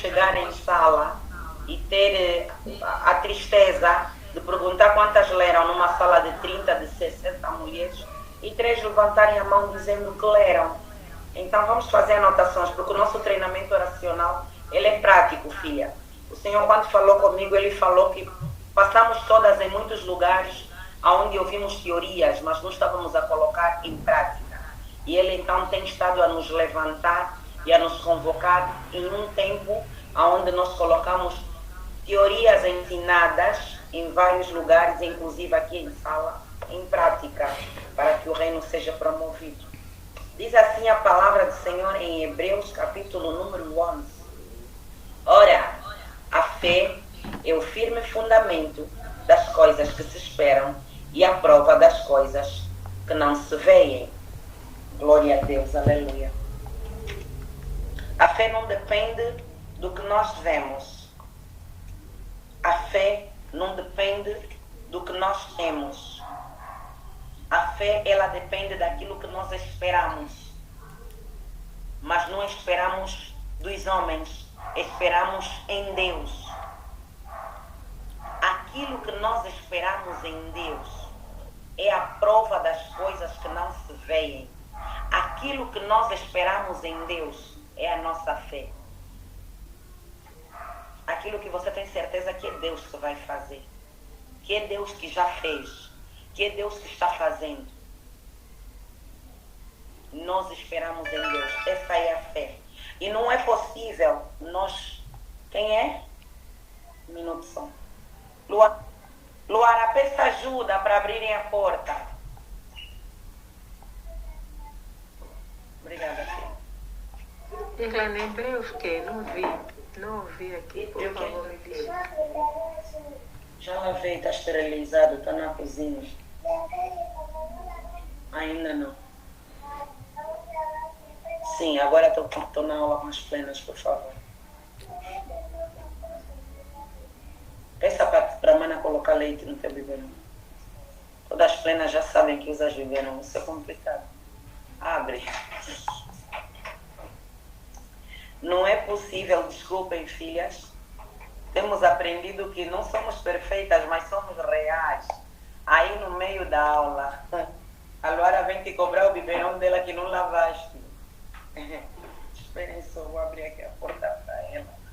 chegar em sala e ter a tristeza de perguntar quantas leram numa sala de 30, de 60 mulheres e 3 levantarem a mão dizendo que leram. Então vamos fazer anotações, porque o nosso treinamento oracional, ele é prático, filha. O Senhor, quando falou comigo, ele falou que passamos todas em muitos lugares onde ouvimos teorias, mas não estávamos a colocar em prática. E ele então tem estado a nos levantar e a nos convocar em um tempo onde nós colocamos teorias ensinadas em vários lugares, inclusive aqui em sala, em prática, para que o reino seja promovido. Diz assim a palavra do Senhor em Hebreus, capítulo número 11. Ora, a fé é o firme fundamento das coisas que se esperam e a prova das coisas que não se veem. Glória a Deus, aleluia. A fé não depende do que nós vemos. A fé não depende do que nós temos. A fé, ela depende daquilo que nós esperamos. Mas não esperamos dos homens, esperamos em Deus. Aquilo que nós esperamos em Deus é a prova das coisas que não se veem. Aquilo que nós esperamos em Deus é a nossa fé. Aquilo que você tem certeza que é Deus que vai fazer, que é Deus que já fez, que é Deus que está fazendo. Nós esperamos em Deus. Essa é a fé. E não é possível nós... Quem é? Um minuto só. Luara, peça ajuda para abrirem a porta. Obrigada, filha. Ela lembrei o quê? Não ouvi aqui, por favor, me diz. Já lavei, está esterilizado, está na cozinha. Ainda não. Sim, agora estou na aula com as plenas, por favor. Peça para a mana colocar leite no teu biberão. Todas as plenas já sabem que usas biberão, isso é complicado. Abre. Não é possível, desculpem, filhas. Temos aprendido que não somos perfeitas, mas somos reais. Aí no meio da aula, a Luara vem te cobrar o biberão dela que não lavaste. Esperem só, vou abrir aqui a porta para ela.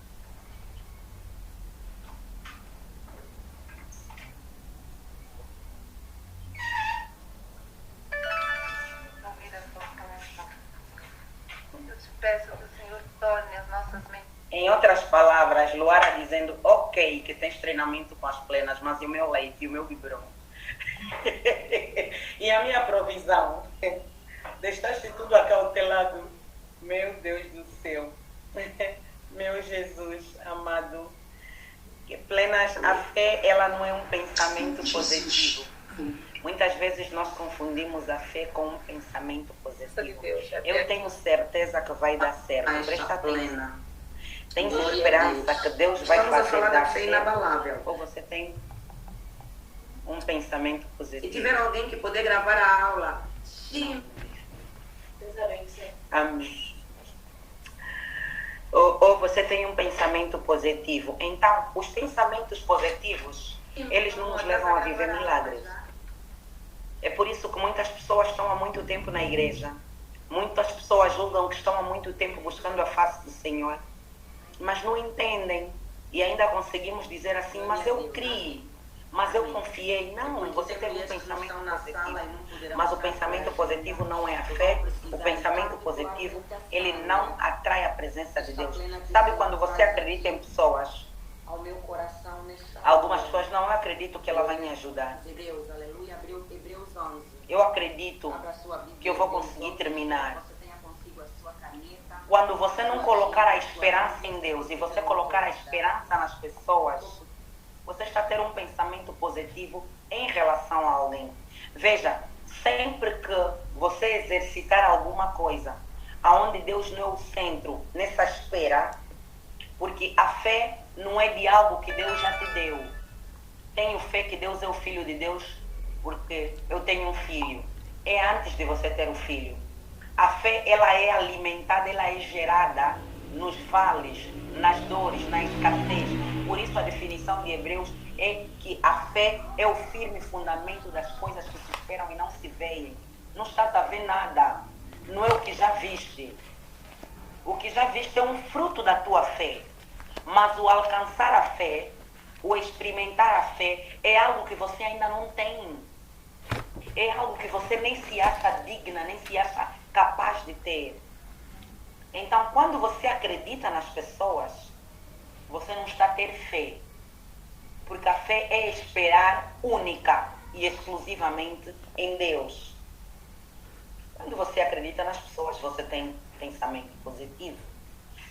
Eu te peço que o Senhor torne as nossas mentes. Em outras palavras, Luara dizendo, ok, que tens treinamento com as plenas, mas e o meu leite e o meu biberão? E a minha provisão? Deixaste tudo acautelado. Meu Deus do céu. Meu Jesus amado. Que plenas, a fé, ela não é um pensamento positivo. Muitas vezes nós confundimos a fé com um pensamento positivo. Eu tenho certeza que vai dar certo. Presta atenção. Tem esperança que Deus vai fazer da fé inabalável. Ou você tem um pensamento positivo. E tiver alguém que poder gravar a aula. Sim. Amém. Ou você tem um pensamento positivo. Então, os pensamentos positivos, eles não nos levam a viver milagres. É por isso que muitas pessoas estão há muito tempo na igreja. Muitas pessoas julgam que estão há muito tempo buscando a face do Senhor, mas não entendem. E ainda conseguimos dizer assim, mas eu criei, mas eu confiei. Não, você teve um pensamento positivo. Mas o pensamento positivo não é a fé. O pensamento positivo, ele não atrai a presença de Deus. Sabe quando você acredita em pessoas? Algumas pessoas não acreditam que ela vai me ajudar. Hebreus, aleluia, Hebreus 11. Eu acredito que eu vou conseguir terminar. Você tenha consigo a sua caneta. Quando você não colocar a esperança em Deus e você colocar a esperança nas pessoas, você está tendo um pensamento positivo em relação a alguém. Veja, sempre que você exercitar alguma coisa aonde Deus não é o centro, nessa espera, porque a fé não é de algo que Deus já te deu. Tenho fé que Deus é o Filho de Deus, porque eu tenho um filho. É antes de você ter o filho. A fé, ela é alimentada, ela é gerada nos vales, nas dores, na escassez. Por isso a definição de Hebreus é que a fé é o firme fundamento das coisas que se esperam e não se veem. Não está a ver nada, não é o que já viste. O que já viste é um fruto da tua fé, mas o alcançar a fé, o experimentar a fé, é algo que você ainda não tem. É algo que você nem se acha digna, nem se acha capaz de ter. Então, quando você acredita nas pessoas, você não está a ter fé. Porque a fé é esperar única e exclusivamente em Deus. Quando você acredita nas pessoas, você tem pensamento positivo.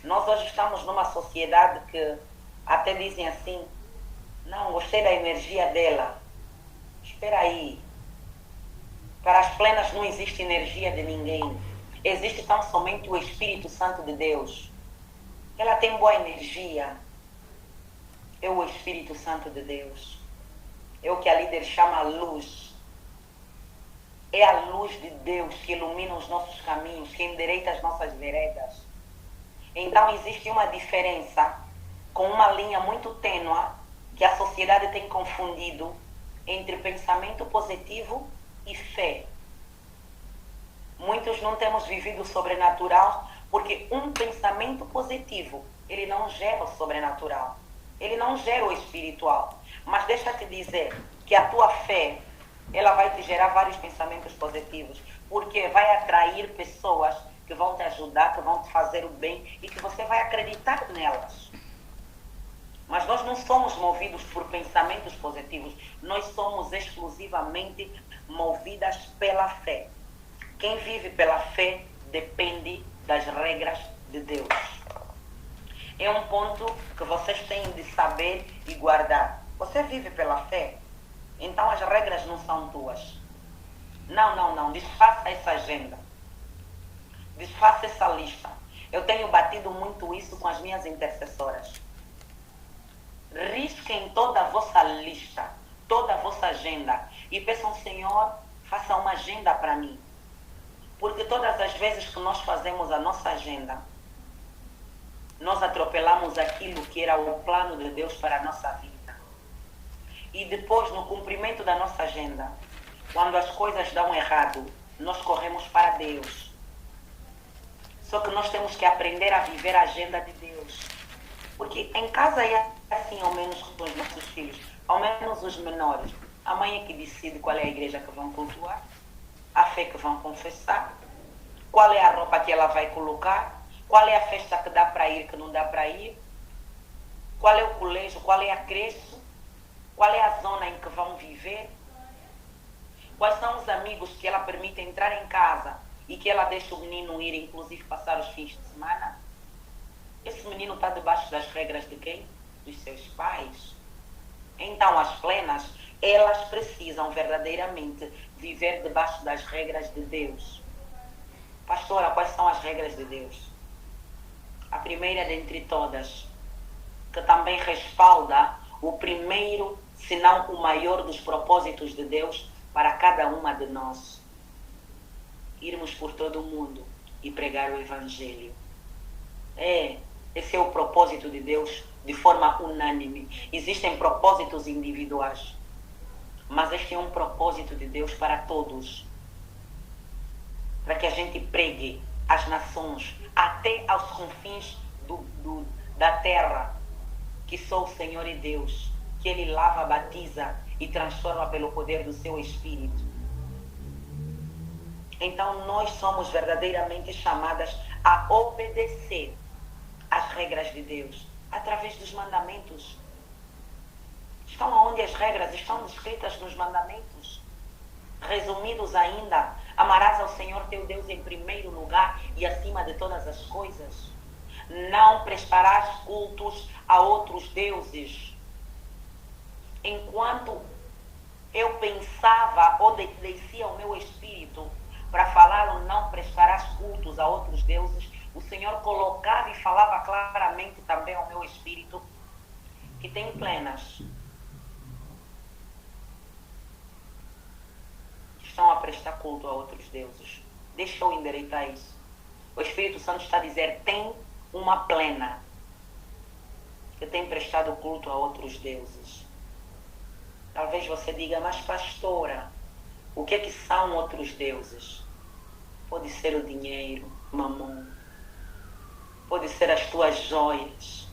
Nós hoje estamos numa sociedade que até dizem assim: não, gostei da energia dela. Espera aí. Para as plenas não existe energia de ninguém. Existe tão somente o Espírito Santo de Deus. Ela tem boa energia. É o Espírito Santo de Deus. É o que a líder chama luz. É a luz de Deus que ilumina os nossos caminhos, que endireita as nossas veredas. Então existe uma diferença com uma linha muito tênue que a sociedade tem confundido entre pensamento positivo e fé. Muitos não temos vivido o sobrenatural porque um pensamento positivo, ele não gera o sobrenatural. Ele não gera o espiritual. Mas deixa-te dizer que a tua fé, ela vai te gerar vários pensamentos positivos. Porque vai atrair pessoas que vão te ajudar, que vão te fazer o bem e que você vai acreditar nelas. Mas nós não somos movidos por pensamentos positivos. Nós somos exclusivamente movidas pela fé. Quem vive pela fé depende das regras de Deus. É um ponto que vocês têm de saber e guardar. Você vive pela fé? Então as regras não são tuas. Não. Desfaça essa agenda. Desfaça essa lista. Eu tenho batido muito isso com as minhas intercessoras. Risquem toda a vossa lista, toda a vossa agenda e peçam, Senhor, faça uma agenda para mim. Porque todas as vezes que nós fazemos a nossa agenda, nós atropelamos aquilo que era o plano de Deus para a nossa vida. E depois, no cumprimento da nossa agenda, quando as coisas dão errado, nós corremos para Deus. Só que nós temos que aprender a viver a agenda de Deus. Porque em casa é assim, ao menos com os nossos filhos, ao menos os menores. A mãe é que decide qual é a igreja que vão cultuar, a fé que vão confessar, qual é a roupa que ela vai colocar, qual é a festa que dá para ir, que não dá para ir, qual é o colégio, qual é a creche, qual é a zona em que vão viver, quais são os amigos que ela permite entrar em casa e que ela deixa o menino ir, inclusive passar os fins de semana. Esse menino está debaixo das regras de quem? Dos seus pais. Então as plenas, elas precisam verdadeiramente viver debaixo das regras de Deus. Pastora, quais são as regras de Deus? A primeira dentre todas, que também respalda o primeiro, se não o maior dos propósitos de Deus para cada uma de nós. Irmos por todo o mundo e pregar o Evangelho. Esse é o propósito de Deus de forma unânime. Existem propósitos individuais, mas este é um propósito de Deus para todos. Para que a gente pregue às nações, até aos confins da terra, que sou o Senhor e Deus, que Ele lava, batiza e transforma pelo poder do seu Espírito. Então nós somos verdadeiramente chamadas a obedecer às regras de Deus, através dos mandamentos. Estão onde as regras estão descritas nos mandamentos. Resumidos ainda, amarás ao Senhor teu Deus em primeiro lugar e acima de todas as coisas. Não prestarás cultos a outros deuses. Enquanto eu pensava ou descia o meu espírito para falar o não prestarás cultos a outros deuses, o Senhor colocava e falava claramente também ao meu espírito que tem plenas. Estão a prestar culto a outros deuses. Deixa eu endereitar isso. O Espírito Santo está a dizer, tem uma plena que tem prestado culto a outros deuses. Talvez você diga, mas pastora, o que é que são outros deuses? Pode ser o dinheiro, mamão. Pode ser as tuas joias.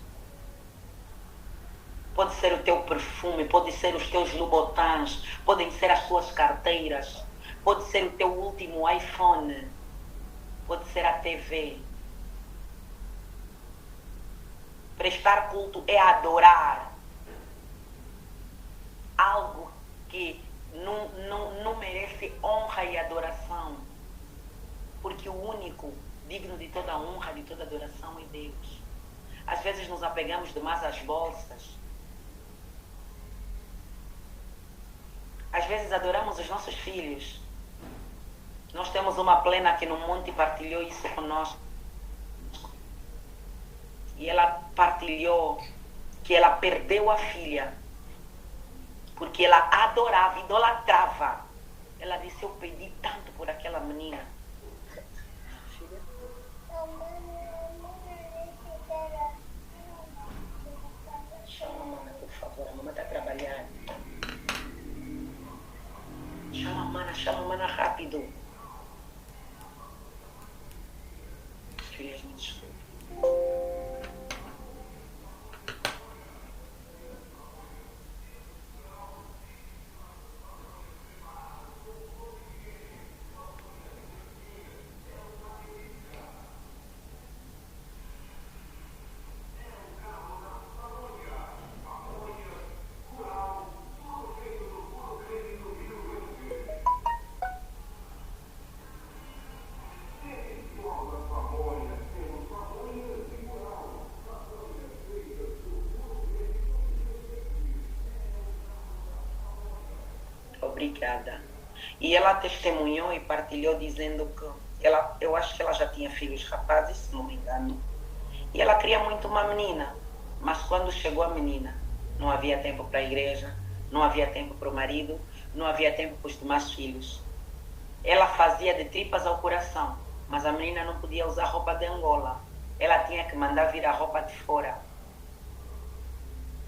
Pode ser o teu perfume, pode ser os teus Louboutins, podem ser as tuas carteiras, pode ser o teu último iPhone, pode ser a TV. Prestar culto é adorar algo que não merece honra e adoração, porque o único digno de toda honra, de toda adoração é Deus. Às vezes nos apegamos demais às bolsas. Às vezes adoramos os nossos filhos. Nós temos uma plena que no monte partilhou isso conosco. E ela partilhou que ela perdeu a filha porque ela adorava, idolatrava. Ela disse, eu pedi tanto por aquela menina. Chama a mamãe, por favor, a mamãe está trabalhando. Chama a mana rápido. Filhas, me desculpe. Obrigada. E ela testemunhou e partilhou dizendo que eu acho que ela já tinha filhos rapazes, se não me engano. E ela queria muito uma menina, mas quando chegou a menina, não havia tempo para a igreja, não havia tempo para o marido, não havia tempo para os demais filhos. Ela fazia de tripas ao coração, mas a menina não podia usar roupa de Angola. Ela tinha que mandar vir a roupa de fora.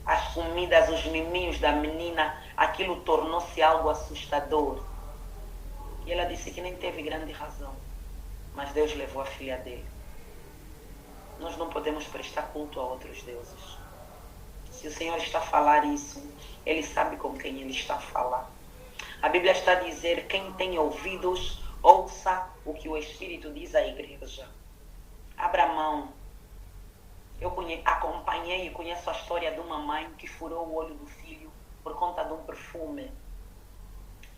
As comidas, os miminhos da menina, aquilo tornou-se algo assustador. E ela disse que nem teve grande razão, mas Deus levou a filha dele. Nós não podemos prestar culto a outros deuses. Se o Senhor está a falar isso, Ele sabe com quem Ele está a falar. A Bíblia está a dizer, quem tem ouvidos, ouça o que o Espírito diz à igreja. Abra mão. Eu acompanhei e conheço a história de uma mãe que furou o olho do filho por conta de um perfume.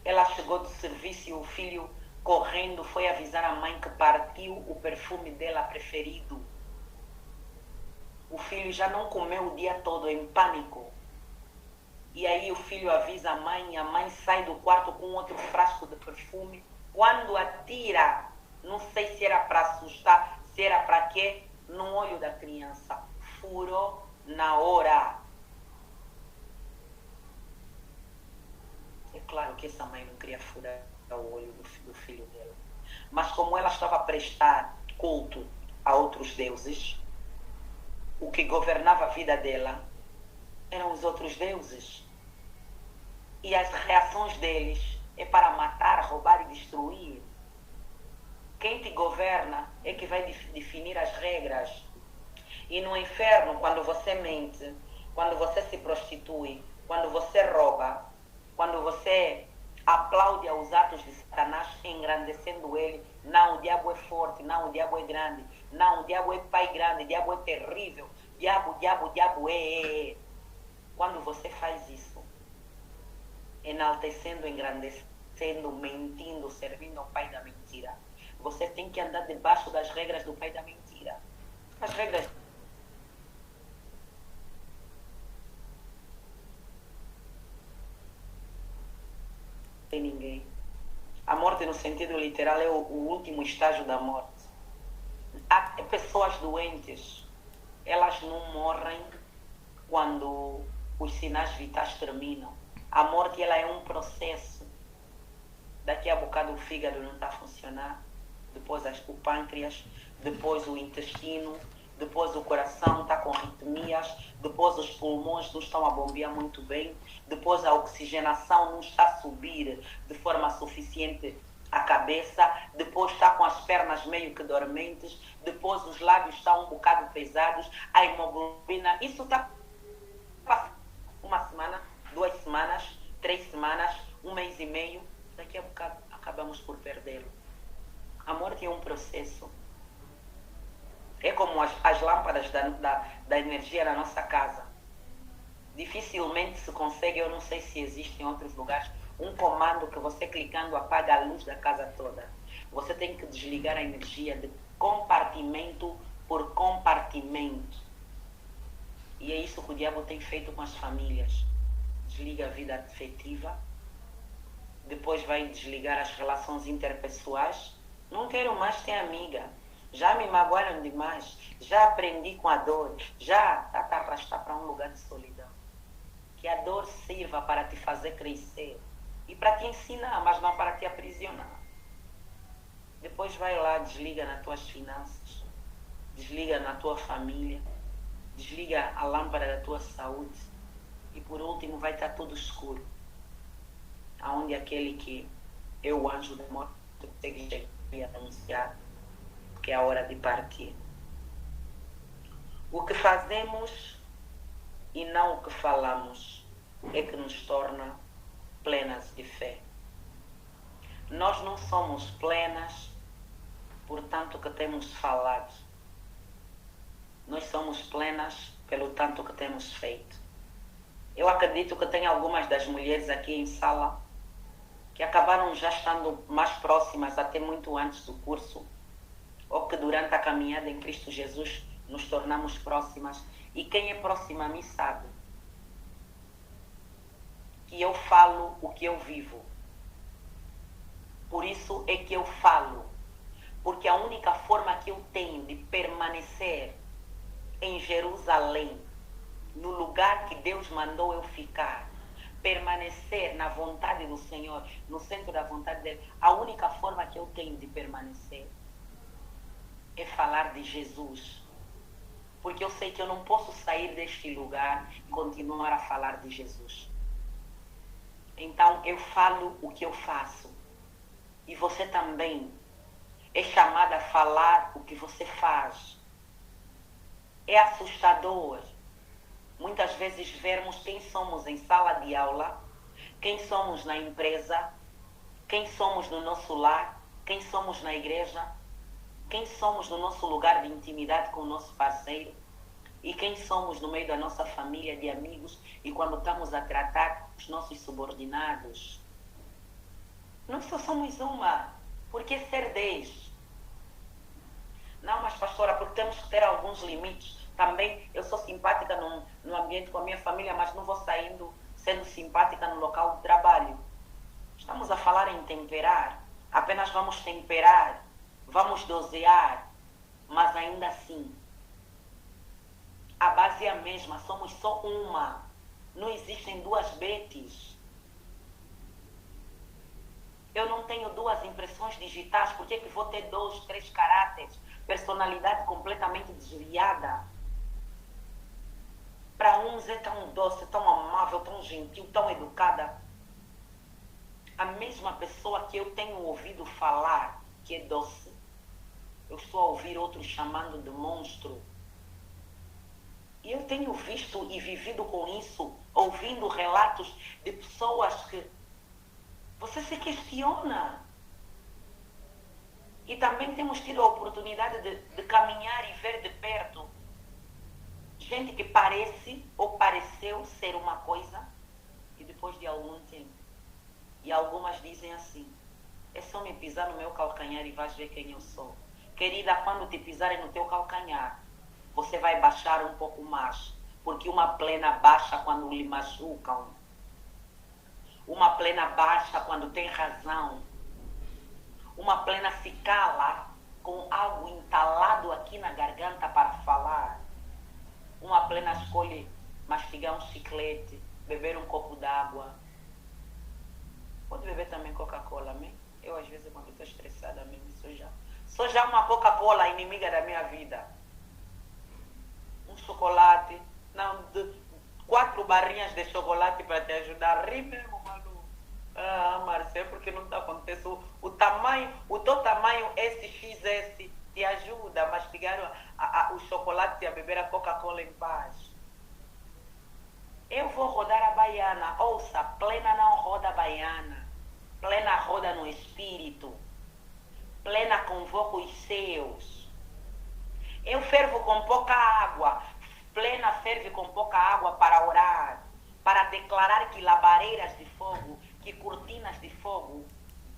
Ela chegou do serviço e o filho, correndo, foi avisar a mãe que partiu o perfume dela preferido. O filho já não comeu o dia todo em pânico. E aí o filho avisa a mãe e a mãe sai do quarto com outro frasco de perfume. Quando atira, não sei se era para assustar, se era para quê, no olho da criança. Furou na hora. É claro que essa mãe não queria furar o olho do filho dela. Mas como ela estava a prestar culto a outros deuses, o que governava a vida dela eram os outros deuses. E as reações deles é para matar, roubar e destruir. Quem te governa é que vai definir as regras. E no inferno, quando você mente, quando você se prostitui, quando você rouba, quando você aplaude aos atos de Satanás, engrandecendo ele, não, o diabo é forte, não, o diabo é grande, não, o diabo é pai grande, o diabo é terrível, diabo é. Quando você faz isso, enaltecendo, engrandecendo, mentindo, servindo ao pai da mentira, você tem que andar debaixo das regras do pai da mentira. As regras tem ninguém. A morte no sentido literal é o último estágio da morte. Há pessoas doentes, elas não morrem quando os sinais vitais terminam. A morte ela é um processo. Daqui a bocado o fígado não está a funcionar, depois o pâncreas, depois o intestino, depois o coração está com arritmias, depois os pulmões não estão a bombear muito bem, depois a oxigenação não está a subir de forma suficiente à cabeça, depois está com as pernas meio que dormentes, depois os lábios estão um bocado pesados, a hemoglobina, isso está uma semana, 2 semanas, 3 semanas, 1 mês e meio, daqui a bocado acabamos por perdê-lo. A morte é um processo. É como as lâmpadas da energia na nossa casa. Dificilmente se consegue, eu não sei se existe em outros lugares, um comando que você clicando apaga a luz da casa toda. Você tem que desligar a energia de compartimento por compartimento. E é isso que o diabo tem feito com as famílias. Desliga a vida afetiva, depois vai desligar as relações interpessoais. Não quero mais ter amiga. Já me magoaram demais. Já aprendi com a dor. Já está a arrastar para um lugar de solidão. Que a dor sirva para te fazer crescer e para te ensinar, mas não para te aprisionar. Depois vai lá, desliga nas tuas finanças, desliga na tua família, desliga a lâmpada da tua saúde e por último vai estar tudo escuro. Aonde aquele que é o anjo da morte consegue anunciar que é a hora de partir. O que fazemos e não o que falamos é que nos torna plenas de fé. Nós não somos plenas por tanto que temos falado. Nós somos plenas pelo tanto que temos feito. Eu acredito que tem algumas das mulheres aqui em sala que acabaram já estando mais próximas até muito antes do curso, ou que durante a caminhada em Cristo Jesus nos tornamos próximas. E quem é próximo a mim sabe que eu falo o que eu vivo. Por isso é que eu falo, porque a única forma que eu tenho de permanecer em Jerusalém, no lugar que Deus mandou eu ficar, permanecer na vontade do Senhor, no centro da vontade dele, a única forma que eu tenho de permanecer é falar de Jesus. Porque eu sei que eu não posso sair deste lugar e continuar a falar de Jesus. Então eu falo o que eu faço. E você também é chamada a falar o que você faz. É assustador muitas vezes vermos quem somos em sala de aula, quem somos na empresa, quem somos no nosso lar, quem somos na igreja, quem somos no nosso lugar de intimidade com o nosso parceiro e quem somos no meio da nossa família de amigos e quando estamos a tratar os nossos subordinados. Nós só somos uma. Por que ser 10? Não, mas pastora, porque temos que ter alguns limites. Também eu sou simpática no ambiente com a minha família, mas não vou saindo sendo simpática no local de trabalho. Estamos a falar em temperar. Apenas vamos temperar, vamos dosear, mas ainda assim a base é a mesma, somos só uma. Não existem duas Betes. Eu não tenho 2 impressões digitais, por que vou ter 2, 3 caráteres? Personalidade completamente desviada. Para uns é tão doce, tão amável, tão gentil, tão educada. A mesma pessoa que eu tenho ouvido falar que é doce, eu estou a ouvir outros chamando de monstro. E eu tenho visto e vivido com isso, ouvindo relatos de pessoas que você se questiona. E também temos tido a oportunidade de caminhar e ver de perto gente que parece ou pareceu ser uma coisa e depois de algum tempo. E algumas dizem assim: é só me pisar no meu calcanhar e vais ver quem eu sou. Querida, quando te pisarem no teu calcanhar, você vai baixar um pouco mais, porque uma plena baixa quando lhe machucam. Uma plena baixa quando tem razão. Uma plena se cala com algo entalado aqui na garganta para falar. Uma plena escolhe mastigar um chiclete, beber um copo d'água. Pode beber também Coca-Cola, amém? Eu às vezes quando estou estressada mesmo, sou já uma Coca-Cola inimiga da minha vida. um chocolate, não, 4 barrinhas de chocolate para te ajudar. Ri mesmo, maluco. Ah, Marcelo, porque não está acontecendo. O teu tamanho SXS te ajuda a mastigar o chocolate e a beber a Coca-Cola em paz. Eu vou rodar a baiana. Ouça, plena não roda a baiana. Plena roda no espírito. Plena convoca os seus. Eu fervo com pouca água. Plena ferve com pouca água para orar. Para declarar que labareiras de fogo, que cortinas de fogo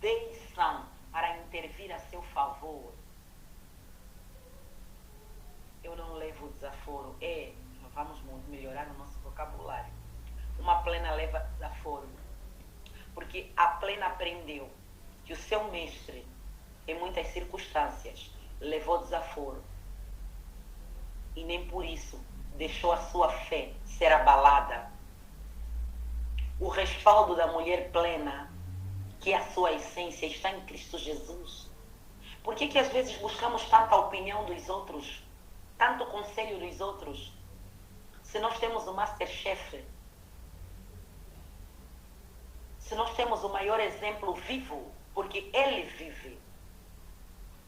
desçam para intervir a seu favor. Eu não levo desaforo. Vamos melhorar o nosso vocabulário. Uma plena leva desaforo. Porque a plena aprendeu que o seu mestre, em muitas circunstâncias, levou desaforo. E nem por isso deixou a sua fé ser abalada. O respaldo da mulher plena, que a sua essência está em Cristo Jesus. Por que às vezes buscamos tanta opinião dos outros, tanto conselho dos outros, se nós temos o Masterchef, se nós temos o maior exemplo vivo, porque ele vive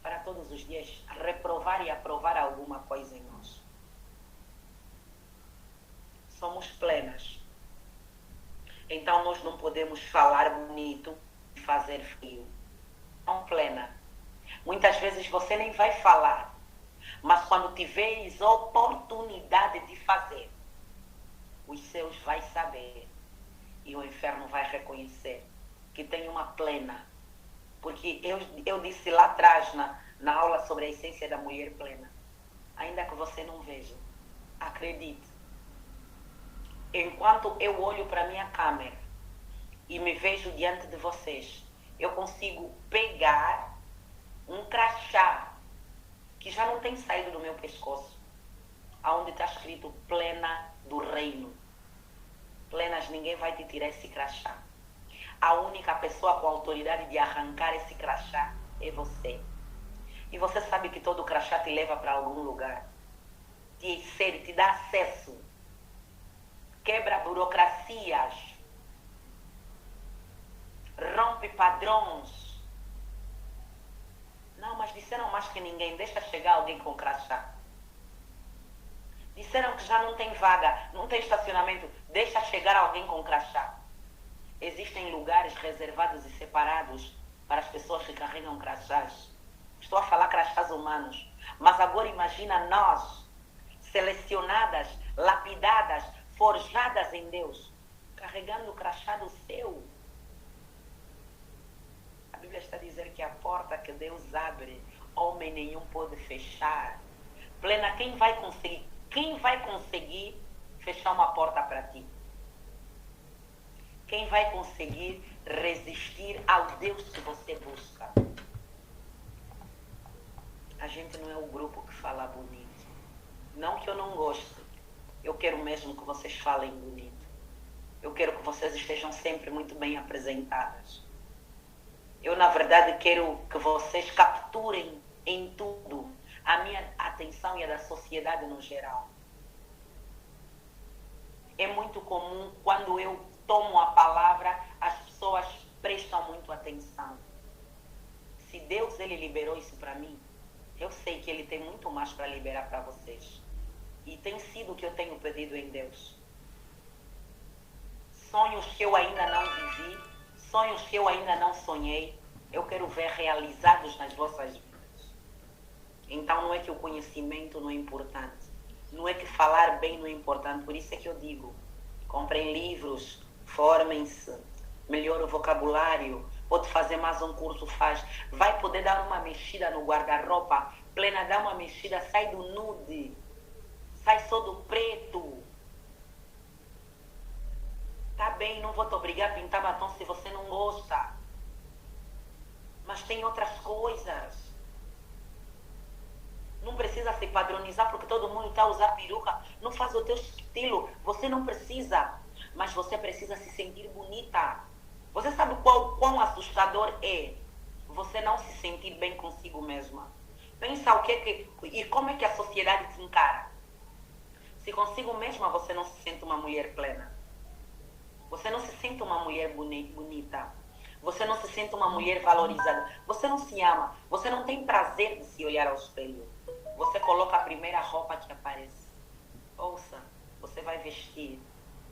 para todos os dias reprovar e aprovar alguma coisa em nós. Somos plenas. Então nós não podemos falar bonito e fazer frio. Não plena. Muitas vezes você nem vai falar, mas quando tiveres oportunidade de fazer, os seus vai saber e o inferno vai reconhecer que tem uma plena. Porque eu disse lá atrás na aula sobre a essência da mulher plena, ainda que você não veja, acredite. Enquanto eu olho para a minha câmera e me vejo diante de vocês, eu consigo pegar um crachá que já não tem saído do meu pescoço, aonde está escrito plena do reino. Plenas, ninguém vai te tirar esse crachá. A única pessoa com autoridade de arrancar esse crachá é você. E você sabe que todo crachá te leva para algum lugar. Te insere, te dá acesso. Quebra burocracias. Rompe padrões. Não, mas disseram mais que ninguém. Deixa chegar alguém com crachá. Disseram que já não tem vaga, não tem estacionamento. Deixa chegar alguém com crachá. Existem lugares reservados e separados para as pessoas que carregam crachás. Estou a falar crachás humanos. Mas agora imagina nós, selecionadas, lapidadas, forjadas em Deus, carregando o crachá do seu. A Bíblia está a dizer que a porta que Deus abre, homem nenhum pode fechar. Plena, quem vai conseguir fechar uma porta para ti? Quem vai conseguir resistir ao Deus que você busca? A gente não é o grupo que fala bonito. Não que eu não goste. Eu quero mesmo que vocês falem bonito. Eu quero que vocês estejam sempre muito bem apresentadas. Eu, na verdade, quero que vocês capturem em tudo a minha atenção e a da sociedade no geral. É muito comum, quando eu tomo a palavra, as pessoas prestam muito atenção. Se Deus, ele liberou isso para mim, eu sei que ele tem muito mais para liberar para vocês. E tem sido o que eu tenho pedido em Deus. Sonhos que eu ainda não vivi, sonhos que eu ainda não sonhei, eu quero ver realizados nas vossas vidas. Então não é que o conhecimento não é importante. Não é que falar bem não é importante. Por isso é que eu digo, comprem livros, formem-se, melhore o vocabulário, pode fazer mais um curso, faz. Vai poder dar uma mexida no guarda-roupa, plena, dá uma mexida, sai do nude, sai só do preto. Tá bem, não vou te obrigar a pintar batom se você não gosta. Mas tem outras coisas. Não precisa se padronizar porque todo mundo está a usar peruca. Não faz o teu estilo. Você não precisa. Mas você precisa se sentir bonita. Você sabe quão assustador é você não se sentir bem consigo mesma? Pensa e como é que a sociedade te encara. Se consigo mesma você não se sente uma mulher plena. Você não se sente uma mulher bonita. Você não se sente uma mulher valorizada. Você não se ama. Você não tem prazer de se olhar ao espelho. Você coloca a primeira roupa que aparece. Ouça, você vai vestir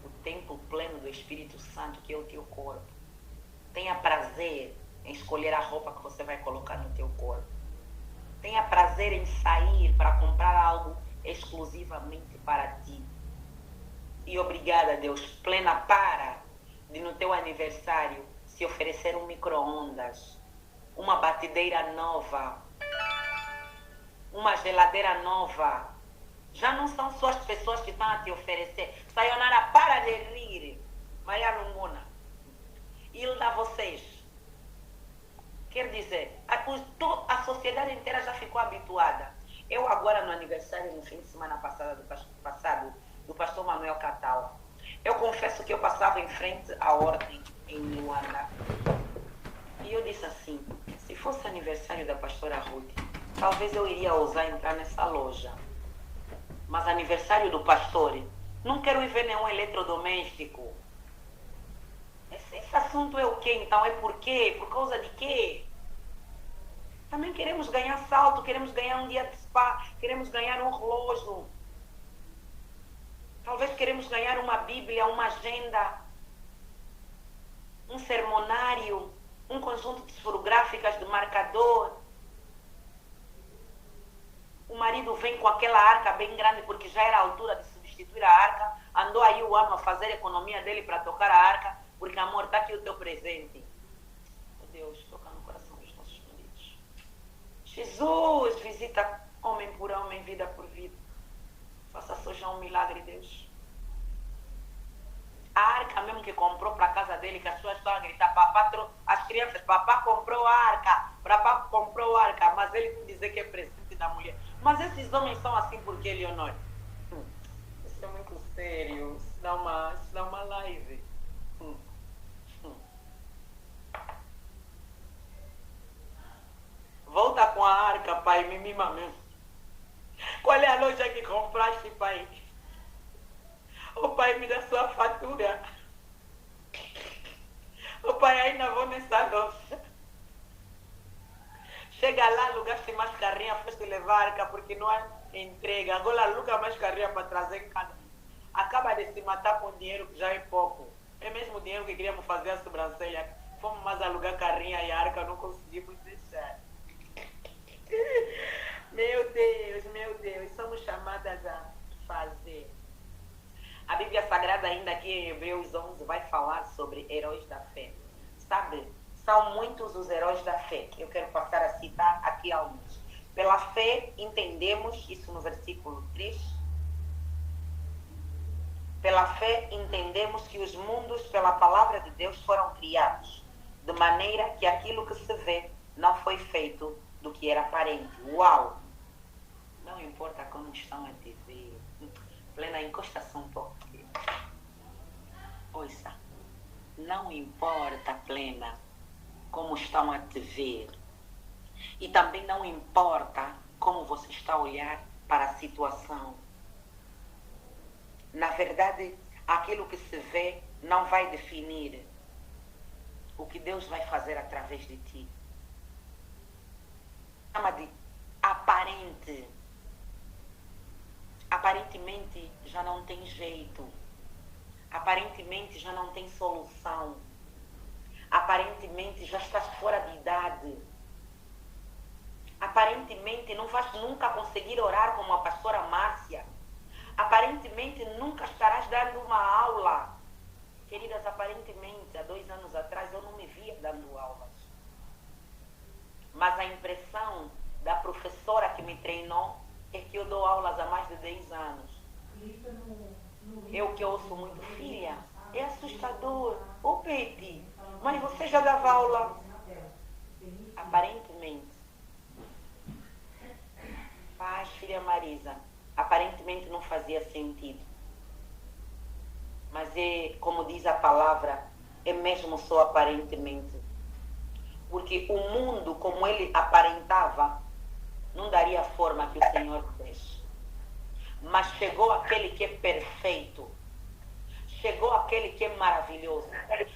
o templo pleno do Espírito Santo, que é o teu corpo. Tenha prazer em escolher a roupa que você vai colocar no teu corpo. Tenha prazer em sair para comprar algo exclusivamente para ti. E obrigada, Deus, plena, para de no teu aniversário se oferecer um micro-ondas, uma batedeira nova, uma geladeira nova. Já não são só as pessoas que estão a te oferecer. Sayonara, para de rir. Maria Lungona. Hilda, vocês. Quer dizer, a sociedade inteira já ficou habituada. Eu agora no aniversário, no fim de semana do pastor Manuel Catal, eu confesso que eu passava em frente à ordem em Luanda. E eu disse assim, se fosse aniversário da pastora Ruth, talvez eu iria ousar entrar nessa loja. Mas aniversário do pastor, não quero ir ver nenhum eletrodoméstico. Esse assunto é o quê então? É por quê? Por causa de quê? Também queremos ganhar salto, queremos ganhar um dia de spa, queremos ganhar um relógio. Talvez queremos ganhar uma Bíblia, uma agenda, um sermonário, um conjunto de fotográficas de marcador. O marido vem com aquela arca bem grande porque já era a altura de substituir a arca. Andou aí o ano a fazer a economia dele para tocar a arca, porque amor, está aqui o teu presente. Oh Deus, toca no coração dos nossos queridos. Jesus, visita homem por homem, vida por vida. Faça só já um milagre, Deus. A arca mesmo que comprou para a casa dele, que as pessoas estão a gritar, as crianças, papá comprou a arca, papá comprou a arca, mas ele dizer que é presente da mulher. Mas esses homens são assim porque, Leonor? Isso é muito sério, isso dá uma live. Volta com a arca, pai, me mima mesmo. Qual é a loja que compraste, pai? O pai, me dá sua fatura. O pai, ainda vou nessa loja. Chega lá, alugaste mais carrinha, foste levar a arca porque não há entrega. Agora aluga mais carrinha para trazer em casa. Acaba de se matar com dinheiro que já é pouco. É mesmo o dinheiro que queríamos fazer a sobrancelha. Fomos mais alugar carrinha e a arca não conseguimos deixar. Meu Deus, somos chamadas a fazer. A Bíblia Sagrada ainda aqui em Hebreus 11 vai falar sobre heróis da fé. Sabe, são muitos os heróis da fé. Eu quero passar a citar aqui alguns. Pela fé entendemos, isso no versículo 3, pela fé entendemos que os mundos pela palavra de Deus foram criados, de maneira que aquilo que se vê não foi feito do que era aparente. Uau! Não importa como estão a te ver. Plena, encosta-se um pouco. Ouça. Não importa, plena, como estão a te ver. E também não importa como você está a olhar para a situação. Na verdade, aquilo que se vê não vai definir o que Deus vai fazer através de ti. Chama de aparente. Aparentemente já não tem jeito. Aparentemente já não tem solução. Aparentemente já estás fora de idade. Aparentemente não vais nunca conseguir orar como a pastora Márcia. Aparentemente nunca estarás dando uma aula. Queridas, aparentemente, há 2 anos atrás eu não me via dando aulas. Mas a impressão da professora que me treinou é que eu dou aulas há mais de 10 anos. Eu que ouço muito, filha, é assustador. Ô Peti, mas você já dava aula? Aparentemente. Paz, filha Marisa, aparentemente não fazia sentido. Mas é, como diz a palavra, é mesmo só aparentemente. Porque o mundo, como ele aparentava, não daria a forma que o Senhor fez. Mas chegou aquele que é perfeito. Chegou aquele que é maravilhoso.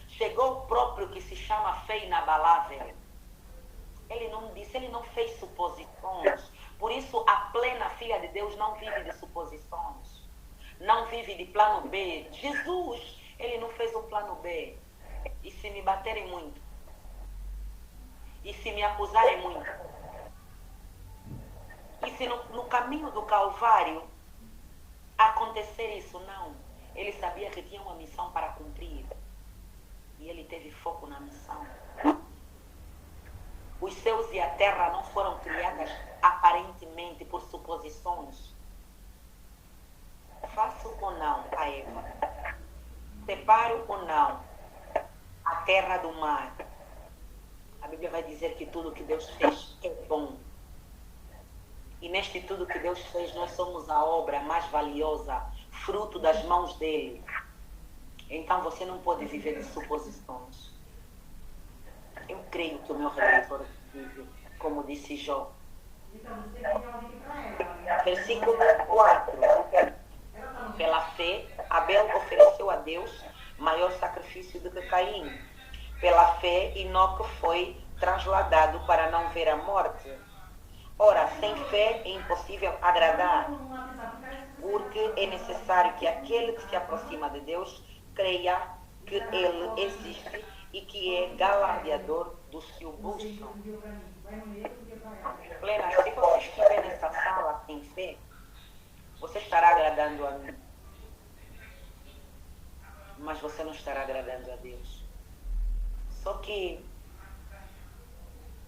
Chegou o próprio que se chama fé inabalável. Ele não disse, ele não fez suposições. Por isso, a plena filha de Deus não vive de suposições. Não vive de plano B. Jesus, ele não fez um plano B. E se me baterem muito? E se me acusarem muito? E se no caminho do Calvário acontecer isso? Não. Ele sabia que tinha uma missão para cumprir. E ele teve foco na missão. Os céus e a terra não foram criadas aparentemente por suposições. Faço ou não a Eva? Separo ou não a terra do mar? A Bíblia vai dizer que tudo que Deus fez é bom. E neste tudo que Deus fez, nós somos a obra mais valiosa, fruto das mãos dele. Então você não pode viver de suposições. Eu creio que o meu Redentor vive, como disse Jó. Versículo 4. Pela fé, Abel ofereceu a Deus maior sacrifício do que Caim. Pela fé, Enoque foi trasladado para não ver a morte. Ora, sem fé é impossível agradar, porque é necessário que aquele que se aproxima de Deus creia que ele existe e que é galardeador dos que o buscam. Plena, se você estiver nessa sala sem fé, você estará agradando a mim, mas você não estará agradando a Deus. Só que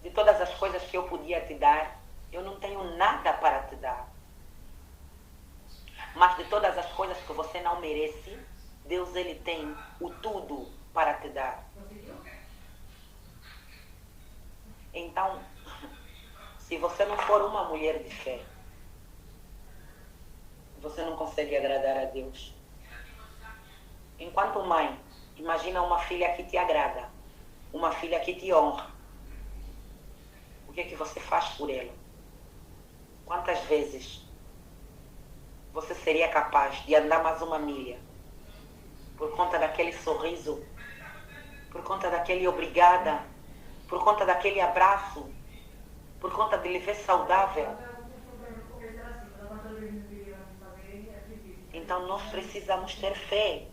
de todas as coisas que eu podia te dar, eu não tenho nada para te dar. Mas de todas as coisas que você não merece, Deus ele tem o tudo para te dar. Então, se você não for uma mulher de fé, você não consegue agradar a Deus. Enquanto mãe, imagina uma filha que te agrada, uma filha que te honra. O que é que você faz por ela? Quantas vezes você seria capaz de andar mais uma milha por conta daquele sorriso, por conta daquele obrigada, por conta daquele abraço, por conta de lhe ver saudável? Então nós precisamos ter fé,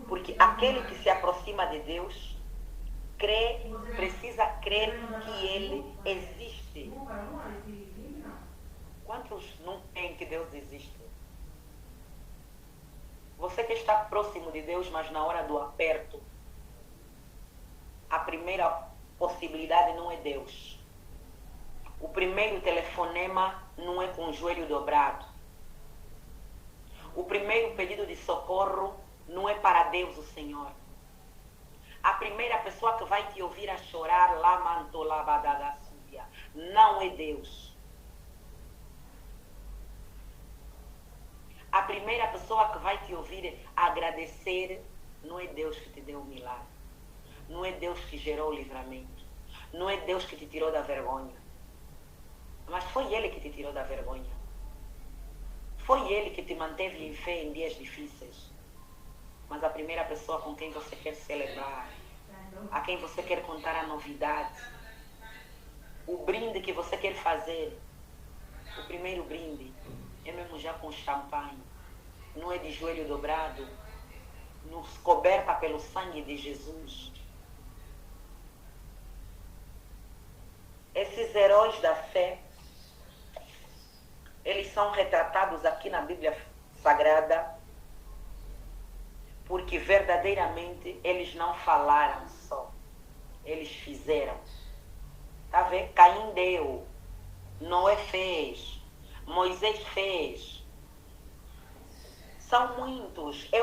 porque aquele que se aproxima de Deus precisa crer que ele existe. Quantos não creem que Deus existe? Você que está próximo de Deus, mas na hora do aperto, a primeira possibilidade não é Deus. O primeiro telefonema não é com o joelho dobrado. O primeiro pedido de socorro não é para Deus, o Senhor. A primeira pessoa que vai te ouvir a chorar, não é Deus. A primeira pessoa que vai te ouvir agradecer, não é Deus que te deu o milagre. Não é Deus que gerou o livramento. Não é Deus que te tirou da vergonha. Mas foi Ele que te tirou da vergonha. Foi Ele que te manteve em fé em dias difíceis. Mas a primeira pessoa com quem você quer celebrar, a quem você quer contar a novidade, o brinde que você quer fazer, o primeiro brinde é mesmo já com champanhe, não é de joelho dobrado, nos coberta pelo sangue de Jesus. Esses heróis da fé, eles são retratados aqui na Bíblia Sagrada, porque verdadeiramente eles não falaram só, eles fizeram. Tá vendo? Caim deu, Noé fez, Moisés fez. São muitos. É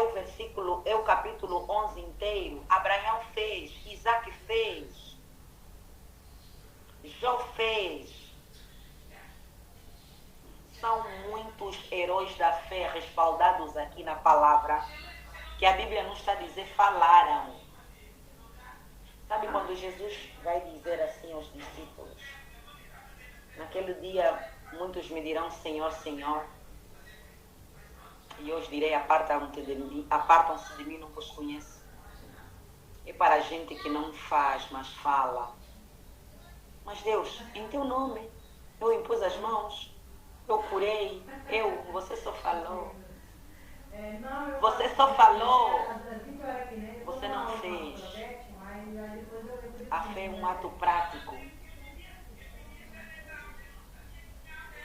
o capítulo 11 inteiro. Abraão fez, Isaac fez, Jó fez. São muitos heróis da fé respaldados aqui na palavra, que a Bíblia não está a dizer falaram. Sabe quando Jesus vai dizer assim aos discípulos? Naquele dia Muitos me dirão Senhor, Senhor. E eu os direi, apartam-se de mim, não vos conheço. É para a gente que não faz, mas fala. Mas Deus, em teu nome, eu impus as mãos, eu curei, você só falou. Você só falou, você não fez. A fé é um ato prático.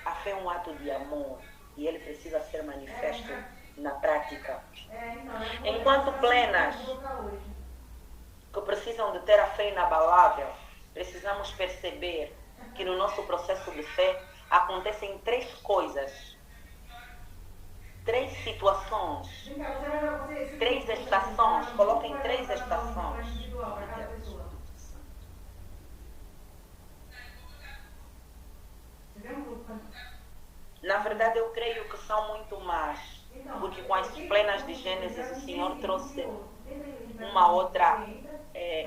A fé é um ato de amor e ele precisa ser manifesto na prática. Enquanto plenas que precisam de ter a fé inabalável, precisamos perceber que no nosso processo de fé acontecem 3 coisas, 3 situações, 3 estações. Coloquem 3 estações. Na verdade, eu creio que são muito mais, porque com as plenas de Gênesis o Senhor trouxe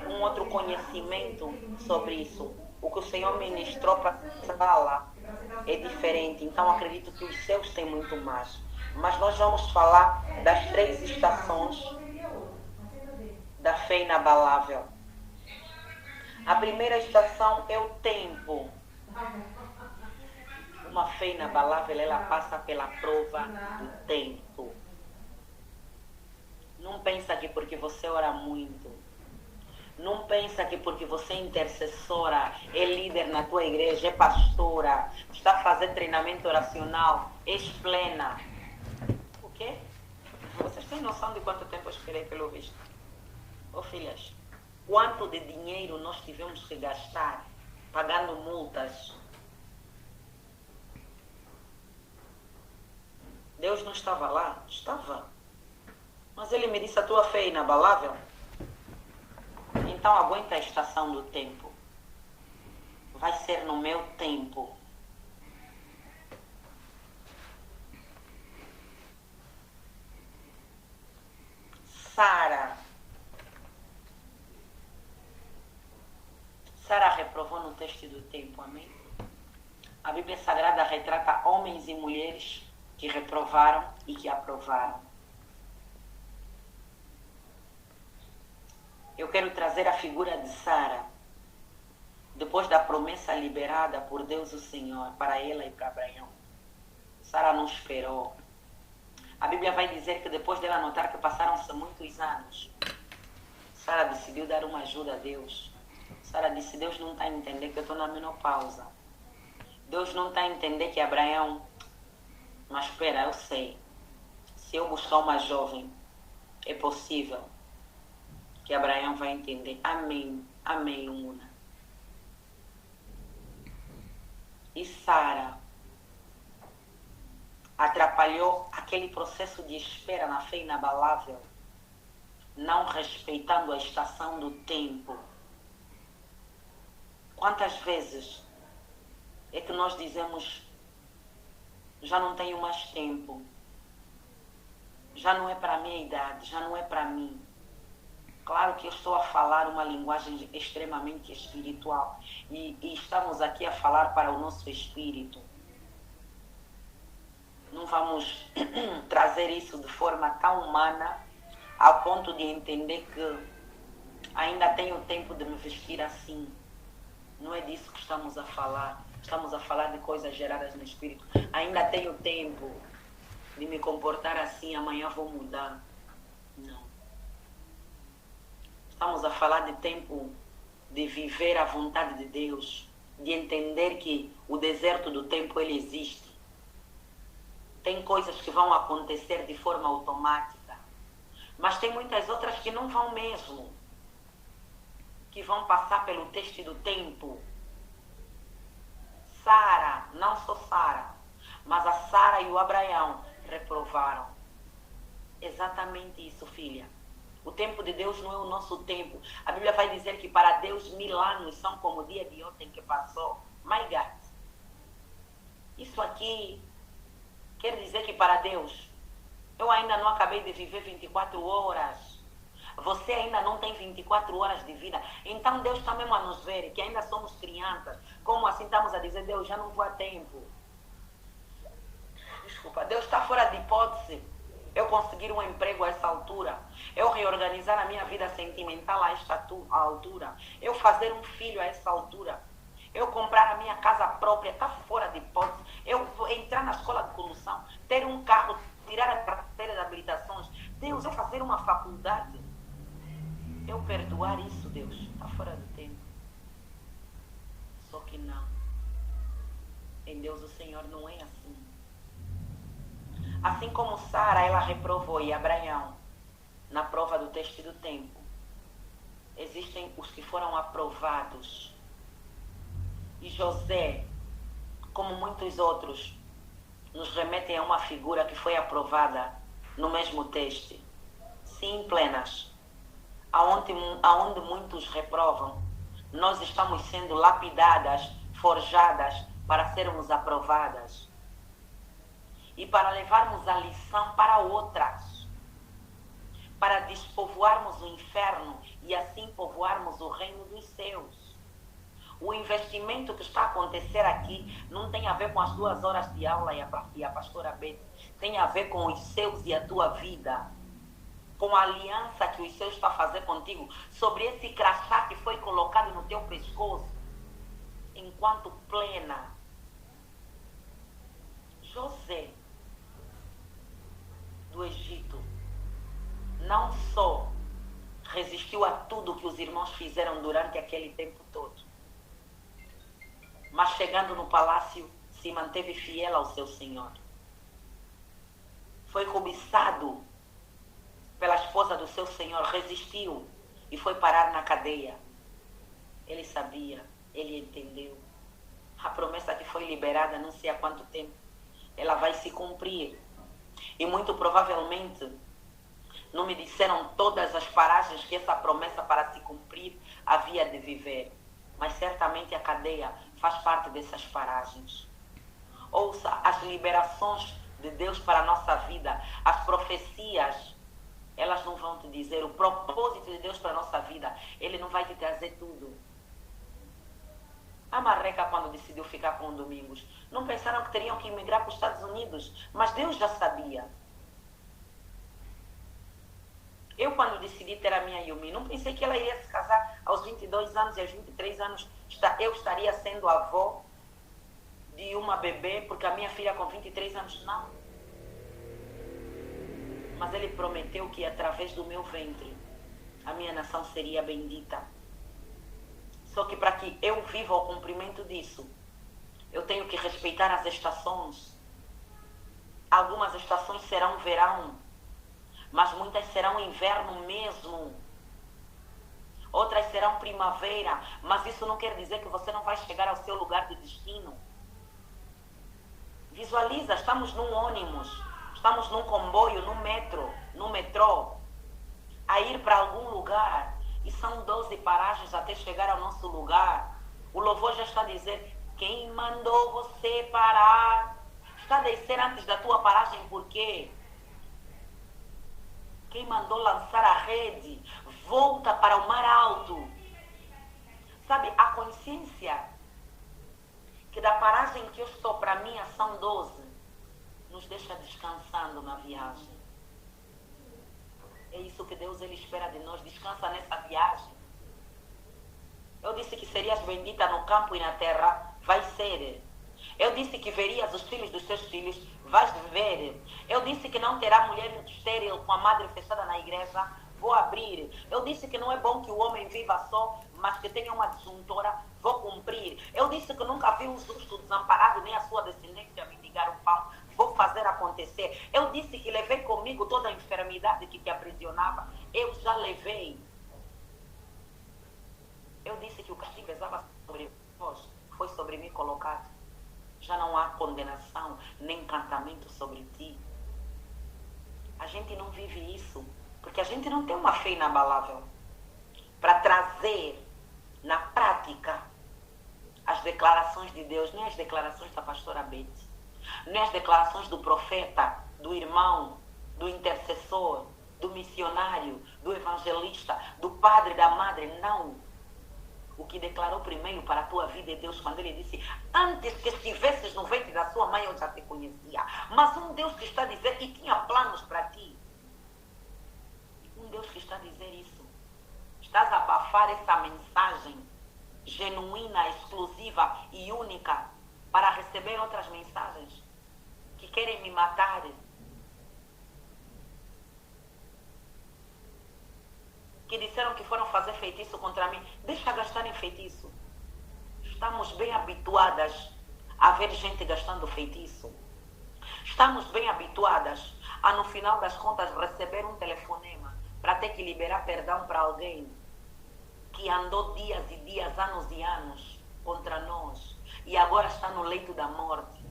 um outro conhecimento sobre isso. O que o Senhor ministrou para a sala é diferente, então acredito que os seus têm muito mais. Mas nós vamos falar das 3 estações da fé inabalável. A primeira estação é o tempo. Uma fé inabalável, ela passa pela prova do tempo. Não pensa que porque você ora muito, não pensa que porque você é intercessora, é líder na tua igreja, é pastora, está a fazer treinamento oracional, és plena. O quê? Vocês têm noção de quanto tempo eu esperei pelo visto? Ô filhas, quanto de dinheiro nós tivemos que gastar pagando multas? Deus não estava lá? Estava. Mas ele me disse, a tua fé é inabalável? Então aguenta a estação do tempo. Vai ser no meu tempo. Sara reprovou no teste do tempo, amém? A Bíblia Sagrada retrata homens e mulheres que reprovaram e que aprovaram. Eu quero trazer a figura de Sara, depois da promessa liberada por Deus o Senhor para ela e para Abraão. Sara não esperou. A Bíblia vai dizer que depois dela notar que passaram-se muitos anos, Sara decidiu dar uma ajuda a Deus. Sara disse, Deus não está a entender que eu estou na menopausa. Deus não está a entender que Abraão... Mas espera, eu sei. Se eu buscar uma jovem, é possível que Abraão vai entender. Amém. Amém, Una. E Sara atrapalhou aquele processo de espera na fé inabalável, não respeitando a estação do tempo. Quantas vezes é que nós dizemos, já não tenho mais tempo, já não é para a minha idade, já não é para mim. Claro que eu estou a falar uma linguagem extremamente espiritual e estamos aqui a falar para o nosso espírito. Não vamos trazer isso de forma tão humana ao ponto de entender que ainda tenho tempo de me vestir assim. Não é disso que estamos a falar. Estamos a falar de coisas geradas no espírito. Ainda tenho tempo de me comportar assim, amanhã vou mudar. Não. Estamos a falar de tempo de viver a vontade de Deus, de entender que o deserto do tempo ele existe. Tem coisas que vão acontecer de forma automática, mas tem muitas outras que não vão mesmo, que vão passar pelo teste do tempo. Sara, não só Sara, mas a Sara e o Abraão reprovaram. Exatamente isso, filha. O tempo de Deus não é o nosso tempo. A Bíblia vai dizer que para Deus 1000 anos são como o dia de ontem que passou. My God. Isso aqui quer dizer que para Deus, eu ainda não acabei de viver 24 horas. Você ainda não tem 24 horas de vida. Então Deus está mesmo a nos ver, que ainda somos crianças. Como assim estamos a dizer, Deus, já não vou a tempo. Desculpa, Deus está fora de hipótese eu conseguir um emprego a essa altura, eu reorganizar a minha vida sentimental a esta altura, eu fazer um filho a essa altura, eu comprar a minha casa própria, está fora de hipótese, eu vou entrar na escola de condução, ter um carro, tirar a carteira de habilitações, Deus, eu fazer uma faculdade, eu perdoar isso, Deus, está fora de tempo. Só que não. Em Deus o Senhor não é assim. Assim como Sara, ela reprovou e Abraão na prova do teste do tempo. Existem os que foram aprovados. E José, como muitos outros, nos remetem a uma figura que foi aprovada no mesmo teste. Sim, plenas. Aonde muitos reprovam, nós estamos sendo lapidadas, forjadas para sermos aprovadas. E para levarmos a lição para outras. Para despovoarmos o inferno e assim povoarmos o reino dos céus. O investimento que está a acontecer aqui não tem a ver com as 2 horas de aula e a pastora Beth. Tem a ver com os seus e a tua vida. Com a aliança que os céus estão a fazer contigo. Sobre esse crachá que foi colocado no teu pescoço. Enquanto plena. José do Egito não só resistiu a tudo que os irmãos fizeram durante aquele tempo todo, mas chegando no palácio se manteve fiel ao seu Senhor. Foi cobiçado pela esposa do seu Senhor, resistiu e foi parar na cadeia. Ele sabia, ele entendeu. A promessa que foi liberada não sei há quanto tempo, ela vai se cumprir. E muito provavelmente não me disseram todas as paragens que essa promessa para se cumprir havia de viver. Mas certamente a cadeia faz parte dessas paragens. Ouça as liberações de Deus para a nossa vida, as profecias, elas não vão te dizer o propósito de Deus para a nossa vida. Ele não vai te trazer tudo. A Marreca, quando decidiu ficar com o Domingos, não pensaram que teriam que emigrar para os Estados Unidos, mas Deus já sabia. Eu, quando decidi ter a minha Yumi, não pensei que ela iria se casar aos 22 anos e aos 23 anos eu estaria sendo avó de uma bebê, porque a minha filha com 23 anos não. Mas ele prometeu que através do meu ventre a minha nação seria bendita. Só que para que eu viva o cumprimento disso, eu tenho que respeitar as estações. Algumas estações serão verão, mas muitas serão inverno mesmo. Outras serão primavera, mas isso não quer dizer que você não vai chegar ao seu lugar de destino. Visualiza, estamos num ônibus, estamos num comboio, no metrô, a ir para algum lugar. E são 12 paragens até chegar ao nosso lugar. O louvor já está a dizer, quem mandou você parar? Está a descer antes da tua paragem, por quê? Quem mandou lançar a rede? Volta para o mar alto. Sabe, a consciência que da paragem que eu estou para mim são 12, nos deixa descansando na viagem. É isso que Deus ele espera de nós, descansa nessa viagem. Eu disse que serias bendita no campo e na terra, vai ser. Eu disse que verias os filhos dos teus filhos, vais ver. Eu disse que não terá mulher estéril com a madre fechada na igreja, vou abrir. Eu disse que não é bom que o homem viva só, mas que tenha uma disjuntora, vou cumprir. Eu disse que nunca vi um justo desamparado, nem a sua descendência mendigar o pão, vou fazer acontecer. Eu disse que levei comigo toda a enfermidade que te aprisionava, eu já levei. Eu disse que o castigo pesava sobre vós, foi sobre mim colocado. Já não há condenação, nem encantamento sobre ti. A gente não vive isso, porque a gente não tem uma fé inabalável para trazer na prática as declarações de Deus, nem as declarações da pastora Beth, nem as declarações do profeta, do irmão, do intercessor, do missionário, do evangelista, do padre, da madre, não. O que declarou primeiro para a tua vida é Deus, quando Ele disse: antes que estivesses no ventre da sua mãe, eu já te conhecia. Mas um Deus que está a dizer que tinha planos para ti. Um Deus que está a dizer isso. Estás a abafar essa mensagem genuína, exclusiva e única para receber outras mensagens que querem me matar. Que disseram que foram fazer feitiço contra mim. Deixa gastar em feitiço. Estamos bem habituadas a ver gente gastando feitiço. Estamos bem habituadas a, no final das contas, receber um telefonema para ter que liberar perdão para alguém que andou dias e dias, anos e anos contra nós e agora está no leito da morte.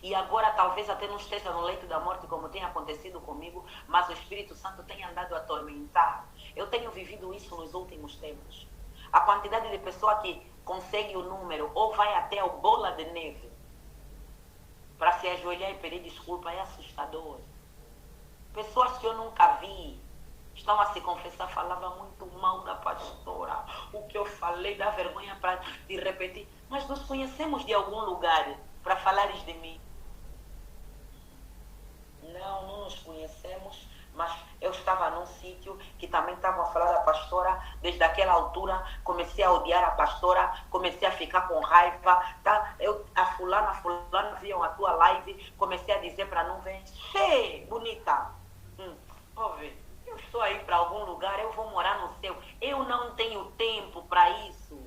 E agora talvez até não esteja no leito da morte como tem acontecido comigo, mas o Espírito Santo tem andado a atormentar. Eu tenho vivido isso nos últimos tempos. A quantidade de pessoa que consegue o número ou vai até o bola de neve para se ajoelhar e pedir desculpa é assustador. Pessoas que eu nunca vi estão a se confessar, falava muito mal da pastora. O que eu falei dá vergonha para te repetir. Mas nos conhecemos de algum lugar para falares de mim. Não nos conhecemos, mas eu estava num sítio que também estavam a falar da pastora. Desde aquela altura comecei a odiar a pastora, comecei a ficar com raiva, tá? A fulana viam a tua live, comecei a dizer para não ver. Che, bonita, ouve, eu estou aí para algum lugar, eu vou morar no céu, eu não tenho tempo para isso.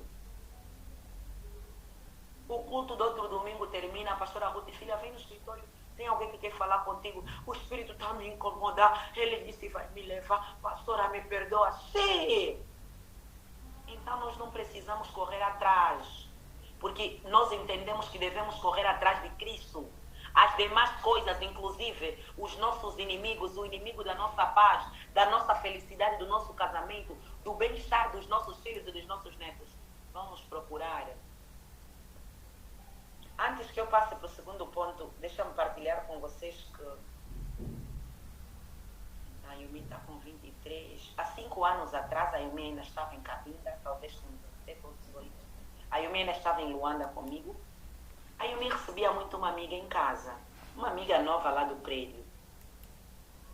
O culto do outro domingo termina, a pastora Ruth, filha, vem no escritório, tem alguém que quer falar contigo, o Espírito está me incomodar, ele disse, vai me levar, pastora, me perdoa. Sim! Então nós não precisamos correr atrás, porque nós entendemos que devemos correr atrás de Cristo. As demais coisas, inclusive os nossos inimigos, o inimigo da nossa paz, da nossa felicidade, do nosso casamento, do bem-estar dos nossos filhos e dos nossos netos, vão nos procurar. Antes que eu passe para o segundo ponto, deixa-me partilhar com vocês que a Yumi está com 23. Há 5 anos atrás, a Yumi ainda estava em Cabinda, talvez com 17 ou 18. A Yumi ainda estava em Luanda comigo. A Yumi recebia muito uma amiga em casa, uma amiga nova lá do prédio.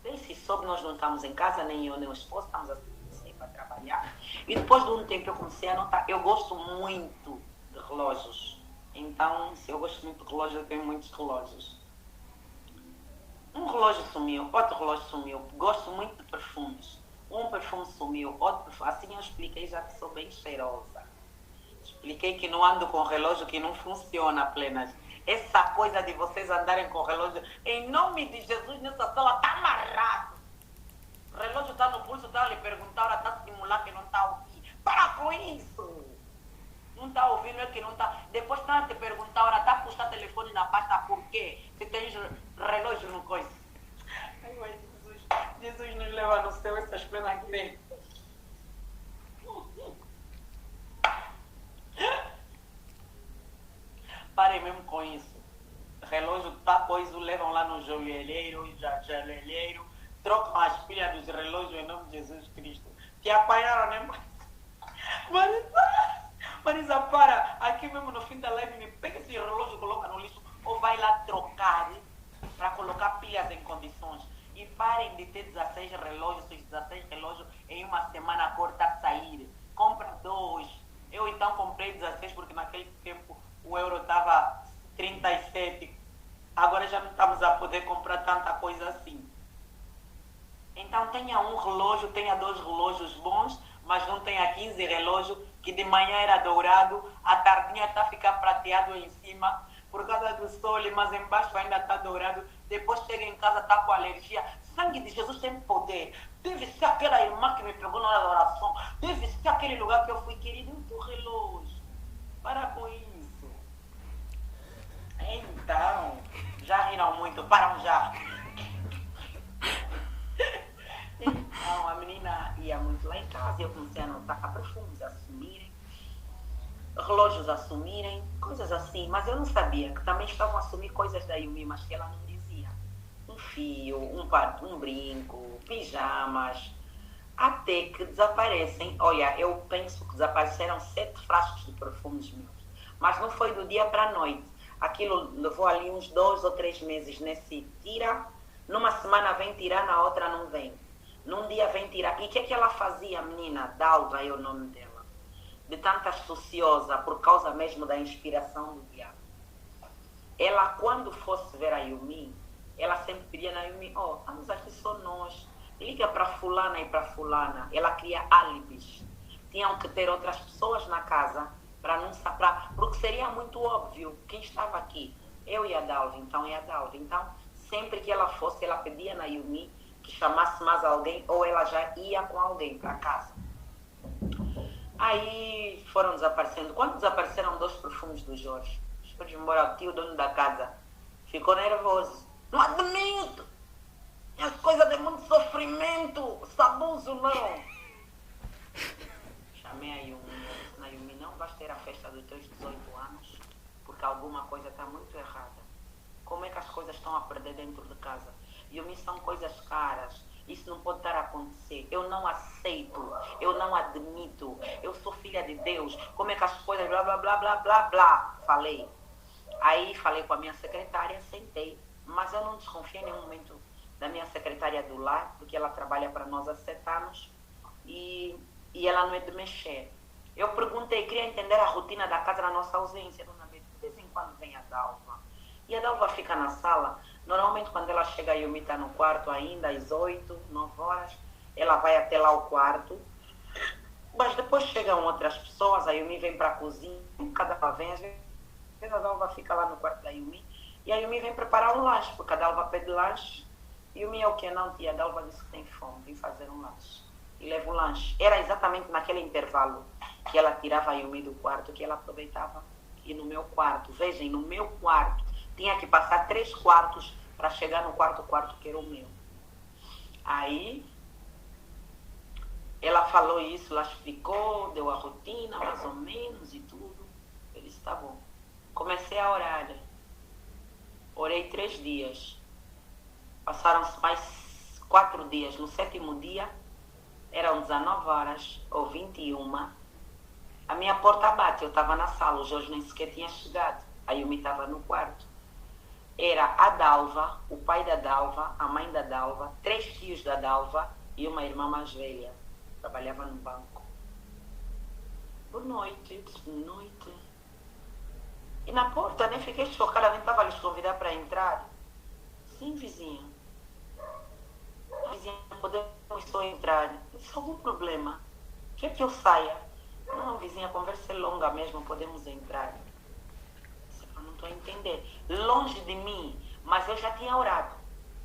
Bem, se soube, nós não estamos em casa, nem eu nem o esposo, estamos a sair para trabalhar. E depois de um tempo eu comecei a notar, eu gosto muito de relógios. Então, se eu gosto muito de relógio, eu tenho muitos relógios. Um relógio sumiu, outro relógio sumiu. Gosto muito de perfumes. Um perfume sumiu, outro perfume. Assim eu expliquei, já que sou bem cheirosa. Expliquei que não ando com relógio que não funciona, plenas. Essa coisa de vocês andarem com relógio, em nome de Jesus, nessa sala está amarrado. O relógio está no pulso, está a lhe perguntar, está a simular que não está a ouvir. Para com isso! Não está ouvindo, é que não está. Depois está a te perguntar, ora, está a postar telefone na pasta, por quê? Se tens relógio no coisa. Ai, mas Jesus nos leva no céu, essas plenas crentes. Parem mesmo com isso. Relógio tá coisa, levam lá no joelheiro, joelheiro, trocam as pilhas dos relógios em nome de Jesus Cristo. Te apanharam, né? Marisa, para, aqui mesmo no fim da live, me pega esse relógio, coloca no lixo, ou vai lá trocar para colocar pilhas em condições. E parem de ter 16 relógios, os 16 relógios em uma semana corta a sair. Compra 2. Eu então comprei 16 porque naquele tempo o euro estava 37. Agora já não estamos a poder comprar tanta coisa assim. Então tenha um relógio, tenha 2 relógios bons, mas não tenha 15 relógios que de manhã era dourado, à tardinha está a ficar prateado em cima por causa do sol, mas embaixo ainda está dourado. Depois chega em casa, está com alergia. Sangue de Jesus tem poder. Deve ser aquela irmã que me pegou na hora da oração. Deve ser aquele lugar que eu fui, querido, o teu relógio. Para com isso. Então, já riram muito, param já. Então, a menina ia muito lá em casa e eu comecei a notar perfumes a sumirem, relógios a sumirem, coisas assim. Mas eu não sabia que também estavam a sumir coisas da Yumi, mas que ela não dizia. Um fio, um brinco, pijamas, Até que desaparecem. Olha, eu penso que desapareceram 7 frascos de perfumes meus. Mas não foi do dia para a noite. Aquilo levou ali uns 2 ou 3 meses nesse tira. Numa semana vem tirar, na outra não vem. Num dia vem tirar. E o que é que ela fazia, menina? Dalva é o nome dela. De tanta astuciosa, por causa mesmo da inspiração do diabo. Ela, quando fosse ver a Yumi, ela sempre pedia na Yumi, estamos aqui só nós. Liga para fulana e para fulana. Ela cria álibis. Tinham que ter outras pessoas na casa para não saber, porque seria muito óbvio quem estava aqui. Eu e a Dalva, então é a Dalva. Então, sempre que ela fosse, ela pedia na Yumi que chamasse mais alguém ou ela já ia com alguém para casa. Aí foram desaparecendo. Quando desapareceram 2 perfumes do Jorge, foi embora o tio, dono da casa, ficou nervoso. Não admito! As coisas de muito sofrimento, sabuso não. Chamei a Yumi, eu disse na Yumi, não vais ter a festa dos teus 18 anos, porque alguma coisa está muito errada. Como é que as coisas estão a perder dentro de casa? Yumi, são coisas caras, isso não pode estar a acontecer. Eu não aceito, eu não admito, eu sou filha de Deus, como é que as coisas, blá, blá, blá, blá, blá, blá. Falei. Aí falei com a minha secretária, sentei, mas eu não desconfiei em nenhum momento da minha secretária do lar, porque ela trabalha para nós há 7 anos e ela não é de mexer. Eu perguntei, queria entender a rotina da casa na nossa ausência. Dona Bete, de vez em quando vem a Dalva. E a Dalva fica na sala. Normalmente quando ela chega, a Yumi está no quarto ainda, às 8, 9 horas. Ela vai até lá ao quarto. Mas depois chegam outras pessoas, a Yumi vem para a cozinha, cada uma vem, às vezes a Dalva fica lá no quarto da Yumi. E a Yumi vem preparar um lanche, porque a Dalva pede lanche. Yumi é o que não, tia? A Dalva disse que tem fome, vem fazer um lanche. E leva o lanche. Era exatamente naquele intervalo que ela tirava a Yumi do quarto, que ela aproveitava ir no meu quarto. Vejam, no meu quarto. Tinha que passar 3 quartos para chegar no quarto que era o meu. Aí, ela falou isso, ela explicou, deu a rotina, mais ou menos, e tudo. Eu disse, tá bom. Comecei a orar. Orei 3 dias. Passaram-se mais 4 dias. No 7º dia, eram 19 horas ou 21. A minha porta bate, eu estava na sala, o Jorge nem sequer tinha chegado. A Yumi estava no quarto. Era a Dalva, o pai da Dalva, a mãe da Dalva, 3 tios da Dalva e uma irmã mais velha. Trabalhava no banco. Boa noite, eu disse, boa noite. E na porta, nem fiquei chocada, nem estava a lhes convidar para entrar. Sim, vizinha. Vizinha, podemos só entrar. Isso é algum problema? Quer que eu saia? Não, vizinha, a conversa é longa mesmo, podemos entrar. Eu não estou a entender. Longe de mim, mas eu já tinha orado.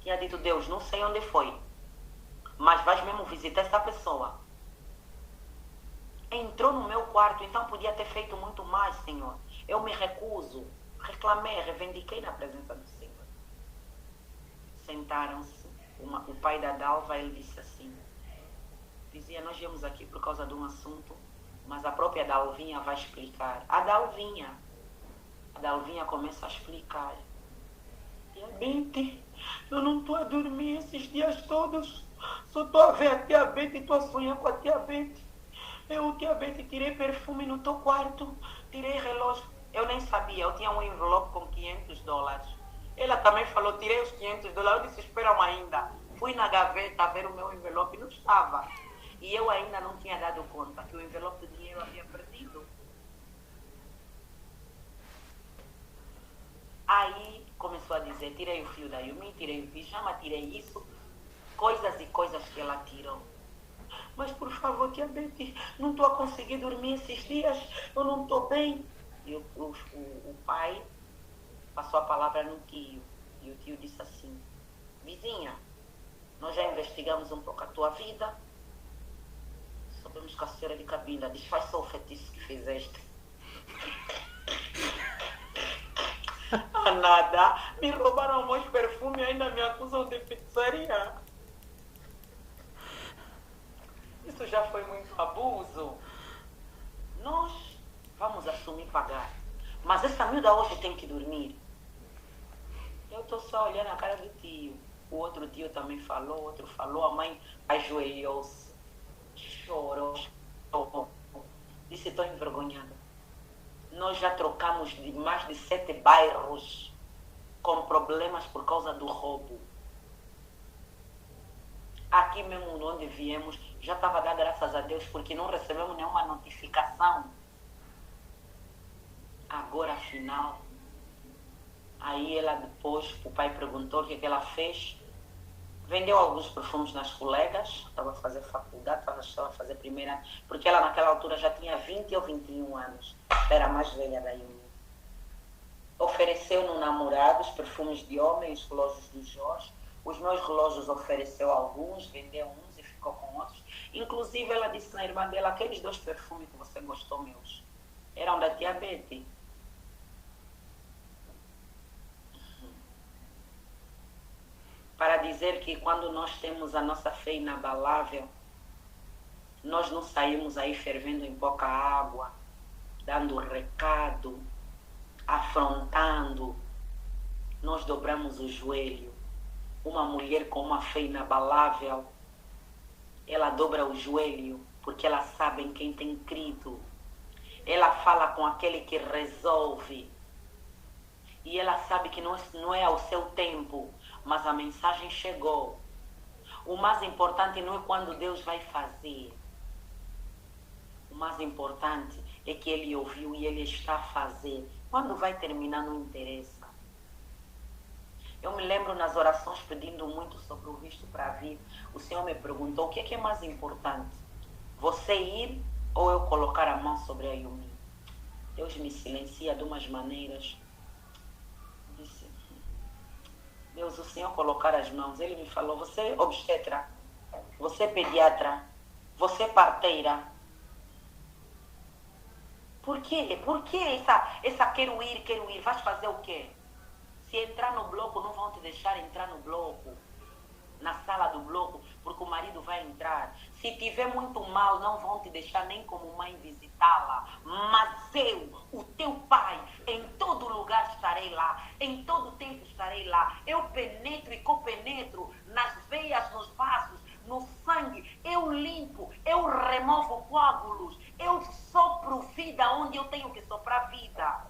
Tinha dito, Deus, não sei onde foi, mas vais mesmo visitar essa pessoa. Entrou no meu quarto, então podia ter feito muito mais, Senhor. Eu me recuso. Reclamei, reivindiquei na presença do Senhor. Sentaram-se. O pai da Dalva, ele disse assim, dizia, nós viemos aqui por causa de um assunto, mas a própria Dalvinha vai explicar. A Dalvinha começa a explicar. Tia Bete, eu não estou a dormir esses dias todos, só estou a ver a tia Bete e estou a sonhar com a tia Bete. Eu, tia Bete, tirei perfume no teu quarto, tirei relógio. Eu nem sabia, eu tinha um envelope com $500. Ela também falou, tirei os $500. Eu disse, esperam ainda. Fui na gaveta ver o meu envelope, não estava. E eu ainda não tinha dado conta que o envelope de dinheiro havia perdido. Aí começou a dizer, tirei o fio da Yumi, tirei o pijama, tirei isso. Coisas e coisas que ela tirou. Mas por favor, tia Bete, não estou a conseguir dormir esses dias, eu não estou bem. E o pai passou a palavra no tio. E o tio disse assim, vizinha, nós já investigamos um pouco a tua vida. Sabemos que a senhora de cabina desfaz só o feitiço que fizeste. Ah, nada, me roubaram meus perfumes e ainda me acusam de feitiçaria. Isso já foi muito abuso. Nós vamos assumir pagar. Mas essa miúda hoje tem que dormir. Eu estou só olhando a cara do tio. O outro tio também falou, outro falou. A mãe ajoelhou-se. chorou, chorou. Disse, estou envergonhada. Nós já trocamos de mais de 7 bairros com problemas por causa do roubo. Aqui mesmo onde viemos, já estava a dar graças a Deus, porque não recebemos nenhuma notificação. Agora, afinal, aí ela depois, o pai perguntou o que ela fez. Vendeu alguns perfumes nas colegas, estava a fazer faculdade, estava a fazer primeira, porque ela naquela altura já tinha 20 ou 21 anos, era a mais velha da Yumi. Ofereceu no namorado os perfumes de homem, os relógios do Jorge. Os meus relógios ofereceu alguns, vendeu uns e ficou com outros. Inclusive ela disse na irmã dela, aqueles 2 perfumes que você gostou meus, eram da tia Betty. Para dizer que quando nós temos a nossa fé inabalável, nós não saímos aí fervendo em pouca água, dando recado, afrontando. Nós dobramos o joelho. Uma mulher com uma fé inabalável, ela dobra o joelho porque ela sabe em quem tem crido. Ela fala com aquele que resolve. E ela sabe que não é ao seu tempo, mas a mensagem chegou. O mais importante não é quando Deus vai fazer. O mais importante é que ele ouviu e ele está a fazer. Quando vai terminar não interessa. Eu me lembro nas orações pedindo muito sobre o visto para vir. O Senhor me perguntou o que é mais importante? Você ir ou eu colocar a mão sobre a Yumi? Deus me silencia de umas maneiras. Disse, Deus, o Senhor colocar as mãos. Ele me falou, você é obstetra, você é pediatra, você é parteira. Por quê? Por que essa quero ir? Vais fazer o quê? Se entrar no bloco, não vão te deixar entrar no bloco, na sala do bloco, porque o marido vai entrar. Se tiver muito mal, não vão te deixar nem como mãe visitá-la. Mas eu, o teu pai, em todo lugar estarei lá, em todo tempo estarei lá. Eu penetro e copenetro nas veias, nos vasos, no sangue. Eu limpo, eu removo coágulos, eu sopro vida onde eu tenho que soprar vida.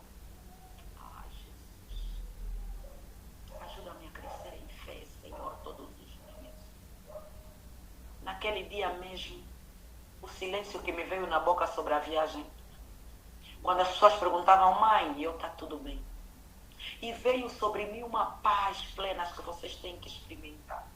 Ajuda-me a crescer em fé, Senhor, todos os dias. Naquele dia mesmo, o silêncio que me veio na boca sobre a viagem, quando as pessoas perguntavam, mãe, eu está tudo bem. E veio sobre mim uma paz plena que vocês têm que experimentar.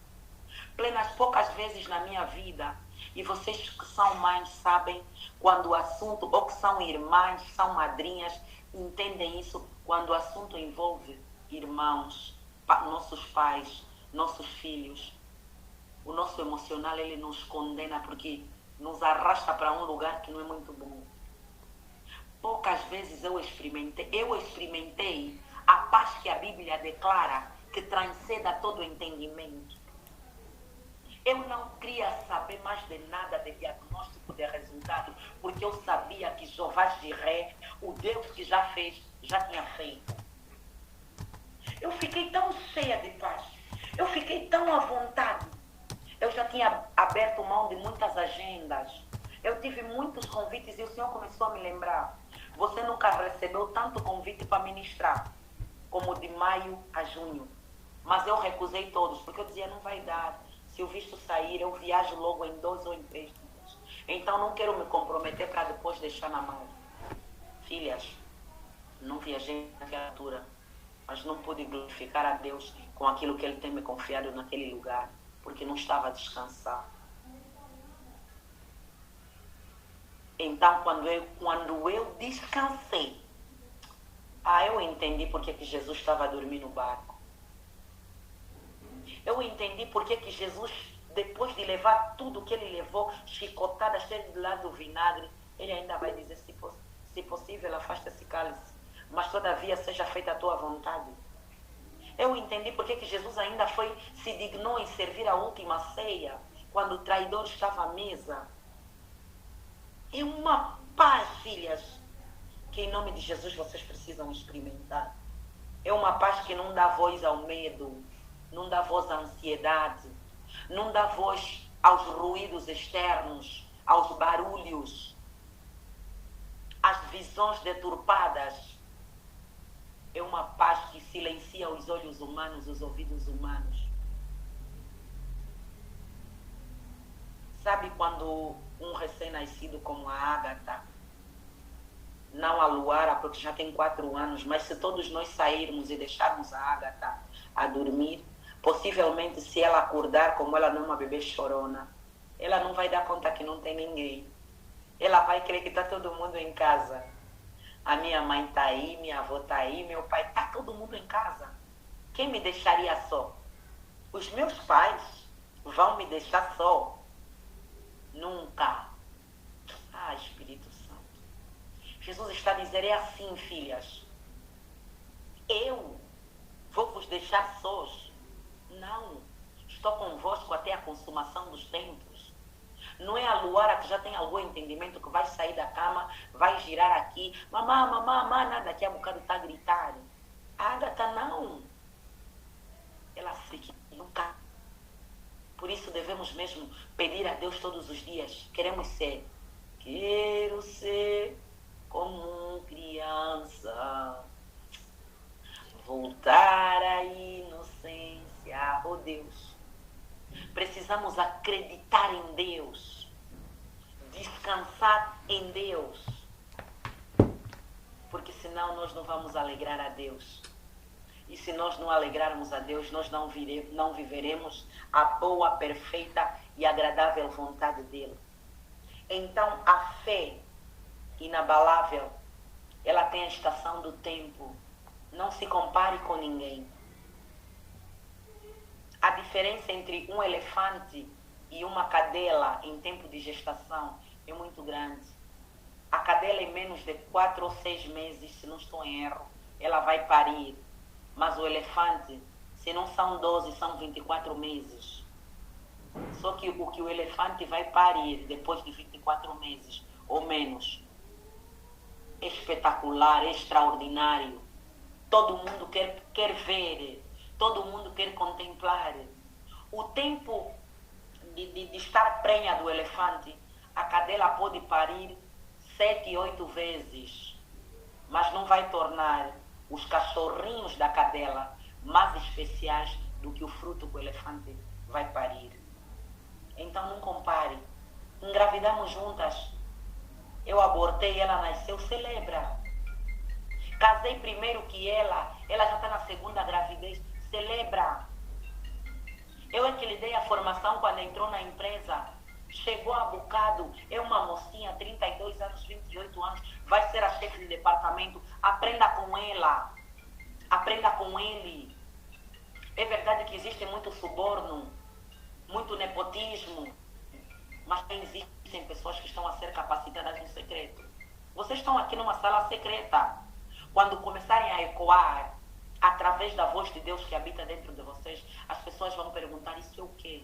Plenas poucas vezes na minha vida. E vocês que são mães sabem quando o assunto, ou que são irmãs, são madrinhas, entendem isso quando o assunto envolve irmãos, nossos pais, nossos filhos. O nosso emocional, ele nos condena porque nos arrasta para um lugar que não é muito bom. Poucas vezes eu experimentei a paz que a Bíblia declara que transcende a todo entendimento. Eu não queria saber mais de nada de diagnóstico de resultado, porque eu sabia que Jeová Jiré, o Deus que já fez, já tinha feito. Eu fiquei tão cheia de paz, eu fiquei tão à vontade. Eu já tinha aberto mão de muitas agendas, eu tive muitos convites e o Senhor começou a me lembrar. Você nunca recebeu tanto convite para ministrar, como de maio a junho. Mas eu recusei todos, porque eu dizia, não vai dar. Se o visto sair, eu viajo logo em 2 ou em 3 dias. Então não quero me comprometer para depois deixar na mão. Filhas, não viajei naquela altura, mas não pude glorificar a Deus com aquilo que Ele tem me confiado naquele lugar, porque não estava a descansar. Então, quando eu descansei, eu entendi porque que Jesus estava a dormir no barco. Eu entendi porque que Jesus, depois de levar tudo que ele levou, chicotada, cheia de lado do vinagre, ele ainda vai dizer, se possível, afasta esse cálice, mas todavia seja feita a tua vontade. Eu entendi porque que Jesus ainda se dignou em servir a última ceia, quando o traidor estava à mesa. É uma paz, filhas, que em nome de Jesus vocês precisam experimentar. É uma paz que não dá voz ao medo, não dá voz à ansiedade, não dá voz aos ruídos externos, aos barulhos, às visões deturpadas. É uma paz que silencia os olhos humanos, os ouvidos humanos. Sabe quando um recém-nascido como a Ágata, não a Luara, porque já tem 4 anos, mas se todos nós sairmos e deixarmos a Ágata a dormir, possivelmente se ela acordar, como ela não é uma bebê chorona, ela não vai dar conta que não tem ninguém. Ela vai crer que está todo mundo em casa. A minha mãe está aí, minha avó está aí, meu pai, está todo mundo em casa. Quem me deixaria só? Os meus pais vão me deixar só? Nunca. Ah, Espírito Santo. Jesus está a dizer, é assim, filhas. Eu vou vos deixar sós? Não. Estou convosco até a consumação dos tempos. Não é a Luara que já tem algum entendimento que vai sair da cama, vai girar aqui, mamá, mamá, mamá, nada, daqui a bocado está a gritar. A Ágata não. Ela sei que nunca. Por isso devemos mesmo pedir a Deus todos os dias. Queremos ser. Quero ser como criança. Voltar à inocência. Oh Deus. Precisamos acreditar em Deus. Descansar em Deus. Porque senão nós não vamos alegrar a Deus. E se nós não alegrarmos a Deus, nós não viveremos a boa, perfeita e agradável vontade dEle. Então, a fé inabalável, ela tem a estação do tempo. Não se compare com ninguém. A diferença entre um elefante e uma cadela em tempo de gestação é muito grande. A cadela, em menos de 4 ou 6 meses, se não estou em erro, ela vai parir. Mas o elefante, se não são 12, são 24 meses. Só que o que o elefante vai parir depois de 24 meses ou menos é espetacular, é extraordinário. Todo mundo quer ver, todo mundo quer contemplar. O tempo de estar prenha do elefante, a cadela pode parir 7, 8 vezes, mas não vai tornar os cachorrinhos da cadela mais especiais do que o fruto que o elefante vai parir. Então não compare. Engravidamos juntas. Eu abortei, ela nasceu, celebra. Casei primeiro que ela já está na segunda gravidez, celebra. Eu é que lhe dei a formação quando entrou na empresa. Chegou a bocado, é uma mocinha, 32 anos, 28 anos, vai ser a chefe de departamento. Aprenda com ela, aprenda com ele. É verdade que existe muito suborno, muito nepotismo, mas existem pessoas que estão a ser capacitadas no secreto. Vocês estão aqui numa sala secreta. Quando começarem a ecoar, através da voz de Deus que habita dentro de vocês, as pessoas vão perguntar, isso é o quê?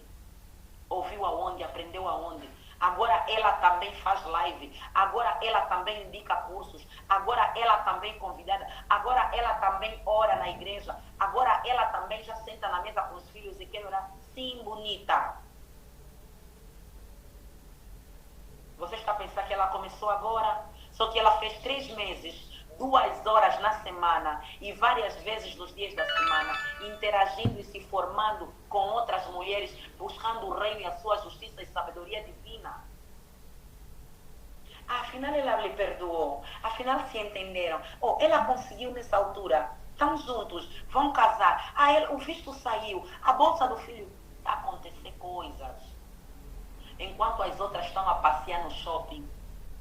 Ouviu aonde? Aprendeu aonde? Agora ela também faz live. Agora ela também indica cursos. Agora ela também convidada. Agora ela também ora na igreja. Agora ela também já senta na mesa com os filhos e quer orar. Sim, bonita. Você está a pensar que ela começou agora? Só que ela fez 3 meses. 2 horas na semana e várias vezes nos dias da semana, interagindo e se formando com outras mulheres, buscando o reino e a sua justiça e sabedoria divina. Afinal, ela lhe perdoou. Afinal, se entenderam. Oh, ela conseguiu nessa altura. Estão juntos, vão casar. O visto saiu, a bolsa do filho. Está a acontecer coisas. Enquanto as outras estão a passear no shopping,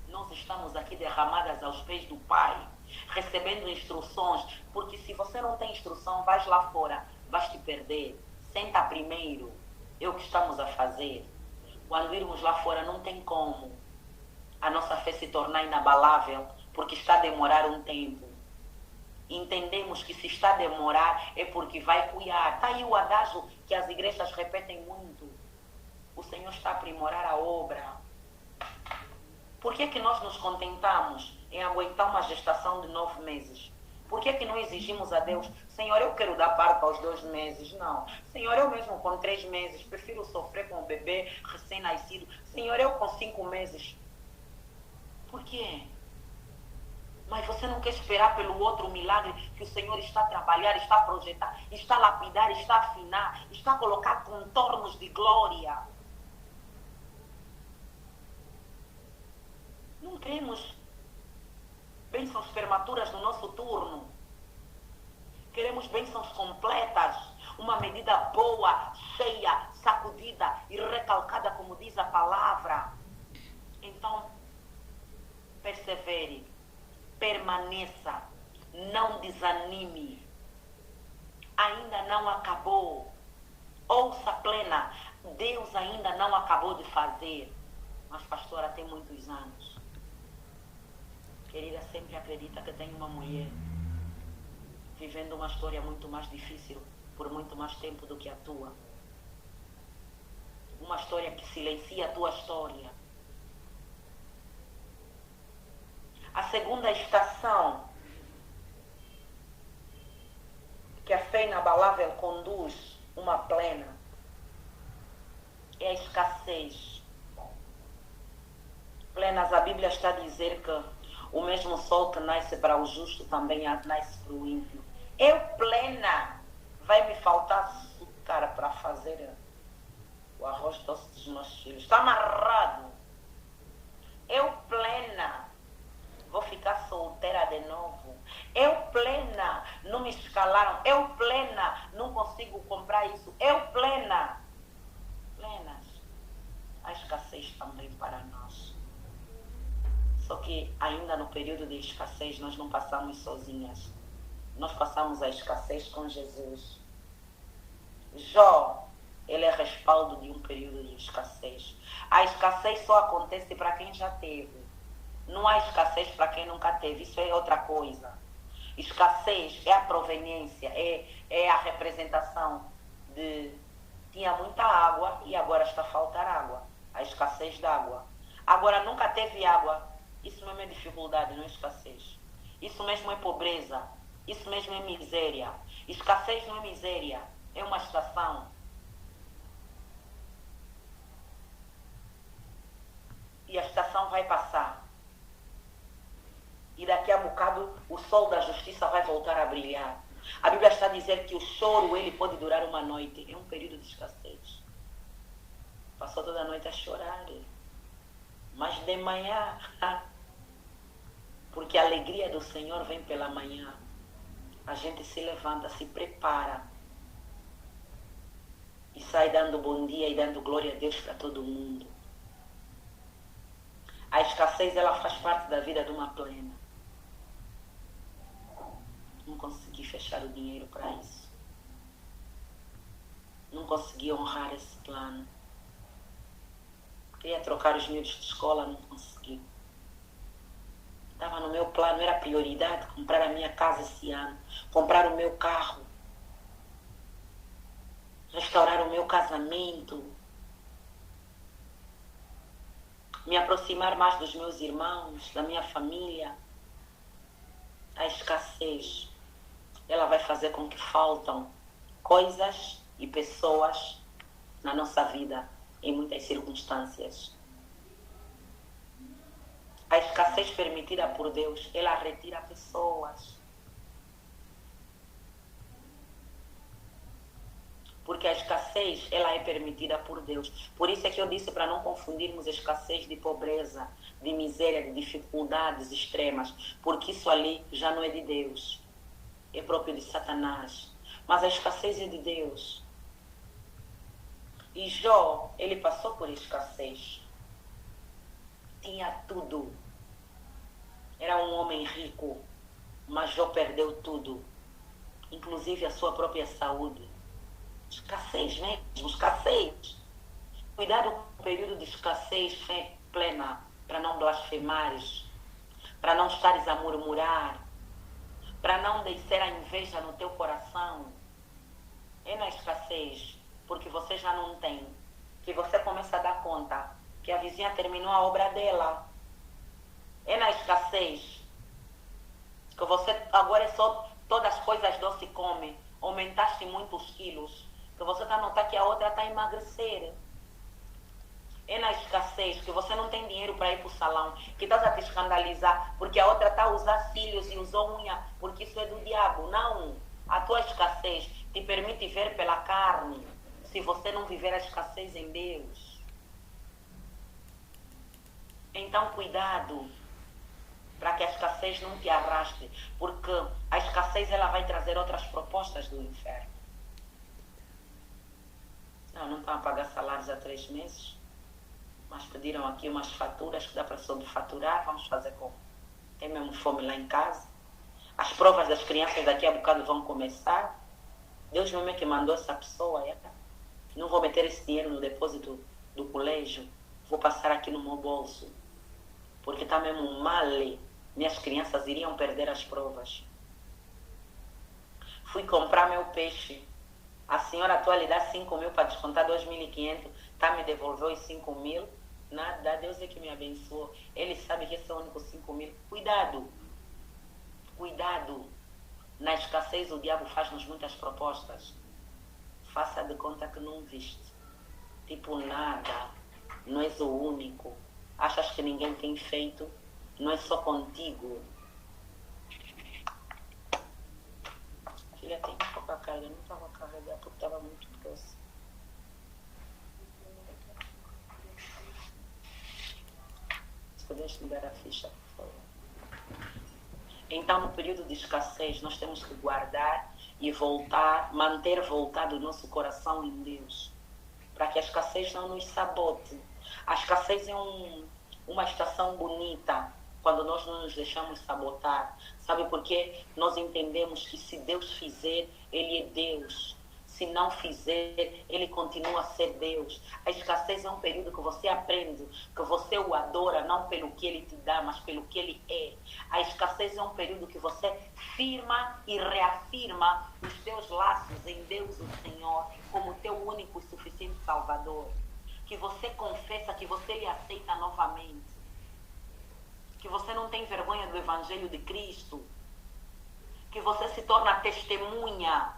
nós estamos aqui derramadas aos pés do Pai, recebendo instruções, porque se você não tem instrução, vais lá fora, vais te perder. Senta primeiro, é o que estamos a fazer. Quando irmos lá fora, não tem como a nossa fé se tornar inabalável, porque está a demorar um tempo. Entendemos que se está a demorar é porque vai cuidar. Está aí o adágio que as igrejas repetem muito. O Senhor está a aprimorar a obra. Por que é que nós nos contentamos em aguentar uma gestação de 9 meses? Por que não exigimos a Deus, Senhor, eu quero dar parto aos 2 meses? Não. Senhor, eu mesmo com 3 meses, prefiro sofrer com o bebê recém-nascido. Senhor, eu com 5 meses. Por quê? Mas você não quer esperar pelo outro milagre que o Senhor está a trabalhar, está a projetar, está a lapidar, está a afinar, está a colocar contornos de glória. Não queremos bênçãos prematuras no nosso turno. Queremos bênçãos completas, uma medida boa, cheia, sacudida e recalcada, como diz a palavra. Então, persevere, permaneça, não desanime. Ainda não acabou. Ouça plena, Deus ainda não acabou de fazer. Mas, pastora, tem muitos anos. Querida, sempre acredita que tem uma mulher vivendo uma história muito mais difícil por muito mais tempo do que a tua. Uma história que silencia a tua história. A segunda estação que a fé inabalável conduz uma plena é a escassez. Plenas, a Bíblia está a dizer que o mesmo sol que nasce para o justo também nasce para o ímpio. Eu plena, vai me faltar açúcar para fazer o arroz doce dos meus filhos. Está amarrado. Eu plena, vou ficar solteira de novo. Eu plena, não me escalaram. Eu plena, não consigo comprar isso. Eu plena. Plenas, a escassez também para nós. Só que ainda no período de escassez nós não passamos sozinhas. Nós passamos a escassez com Jesus. Jó, ele é respaldo de um período de escassez. A escassez só acontece para quem já teve. Não há escassez para quem nunca teve. Isso é outra coisa. Escassez é a proveniência, é a representação de tinha muita água e agora está a faltar água. A escassez d'água. Agora nunca teve água. Isso mesmo é dificuldade, não é escassez. Isso mesmo é pobreza. Isso mesmo é miséria. Escassez não é miséria, é uma estação. E a estação vai passar. E daqui a bocado o sol da justiça vai voltar a brilhar. A Bíblia está a dizer que o choro ele pode durar uma noite. É um período de escassez. Passou toda a noite a chorar. Mas de manhã, porque a alegria do Senhor vem pela manhã, a gente se levanta, se prepara e sai dando bom dia e dando glória a Deus para todo mundo. A escassez ela faz parte da vida de uma plena. Não consegui fechar o dinheiro para isso. Não consegui honrar esse plano. Queria trocar os miúdos de escola, não consegui. Estava no meu plano, era prioridade comprar a minha casa esse ano, comprar o meu carro, restaurar o meu casamento, me aproximar mais dos meus irmãos, da minha família. A escassez, ela vai fazer com que faltam coisas e pessoas na nossa vida, em muitas circunstâncias. A escassez permitida por Deus, ela retira pessoas. Porque a escassez, ela é permitida por Deus. Por isso é que eu disse para não confundirmos escassez de pobreza, de miséria, de dificuldades extremas. Porque isso ali já não é de Deus. É próprio de Satanás. Mas a escassez é de Deus. E Jó, ele passou por escassez. Tinha tudo. Era um homem rico. Mas Jó perdeu tudo. Inclusive a sua própria saúde. Escassez mesmo, escassez. Cuidado com o período de escassez, fé plena, para não blasfemares, para não estares a murmurar, para não descer a inveja no teu coração. É na escassez, porque você já não tem, que você começa a dar conta que a vizinha terminou a obra dela. É na escassez Que você agora é só todas as coisas doces come, aumentaste muitos quilos, que você está a notar que a outra está a emagrecer. É na escassez, que você não tem dinheiro para ir para o salão, que estás a te escandalizar porque a outra está a usar cílios e usou unha, porque isso é do diabo. Não, a tua escassez te permite ver pela carne, se você não viver a escassez em Deus. Então cuidado, para que a escassez não te arraste, porque a escassez ela vai trazer outras propostas do inferno. Não estão a pagar salários há 3 meses, mas pediram aqui umas faturas que dá para sobrefaturar, vamos fazer como? Tem mesmo fome lá em casa. As provas das crianças daqui a bocado vão começar. Deus mesmo é que mandou essa pessoa. Não vou meter esse dinheiro no depósito do colégio, vou passar aqui no meu bolso, porque está mesmo mal. Minhas crianças iriam perder as provas. Fui comprar meu peixe. A senhora atual lhe dá 5.000 para descontar 2.500. Tá, me devolveu os 5.000. Nada, Deus é que me abençoou. Ele sabe que esse é o único 5.000. Cuidado. Cuidado. Na escassez o diabo faz-nos muitas propostas. Faça de conta que não viste. Tipo nada. Não és o único. Achas que ninguém tem feito? Não é só contigo. Filha, tem pouca carga. Não estava a carregar porque estava muito próximo. Se pudesse me dar a ficha, por favor. Então, no período de escassez, nós temos que guardar e voltar, manter voltado o nosso coração em Deus, para que a escassez não nos sabote. A escassez é uma estação bonita, quando nós não nos deixamos sabotar. Sabe por quê? Nós entendemos que se Deus fizer, Ele é Deus. Se não fizer, Ele continua a ser Deus. A escassez é um período que você aprende que você o adora, não pelo que Ele te dá, mas pelo que Ele é. A escassez é um período que você firma e reafirma os teus laços em Deus, o Senhor, como teu único e suficiente Salvador. Que você confessa que você lhe aceita novamente. Que você não tem vergonha do Evangelho de Cristo, que você se torna testemunha.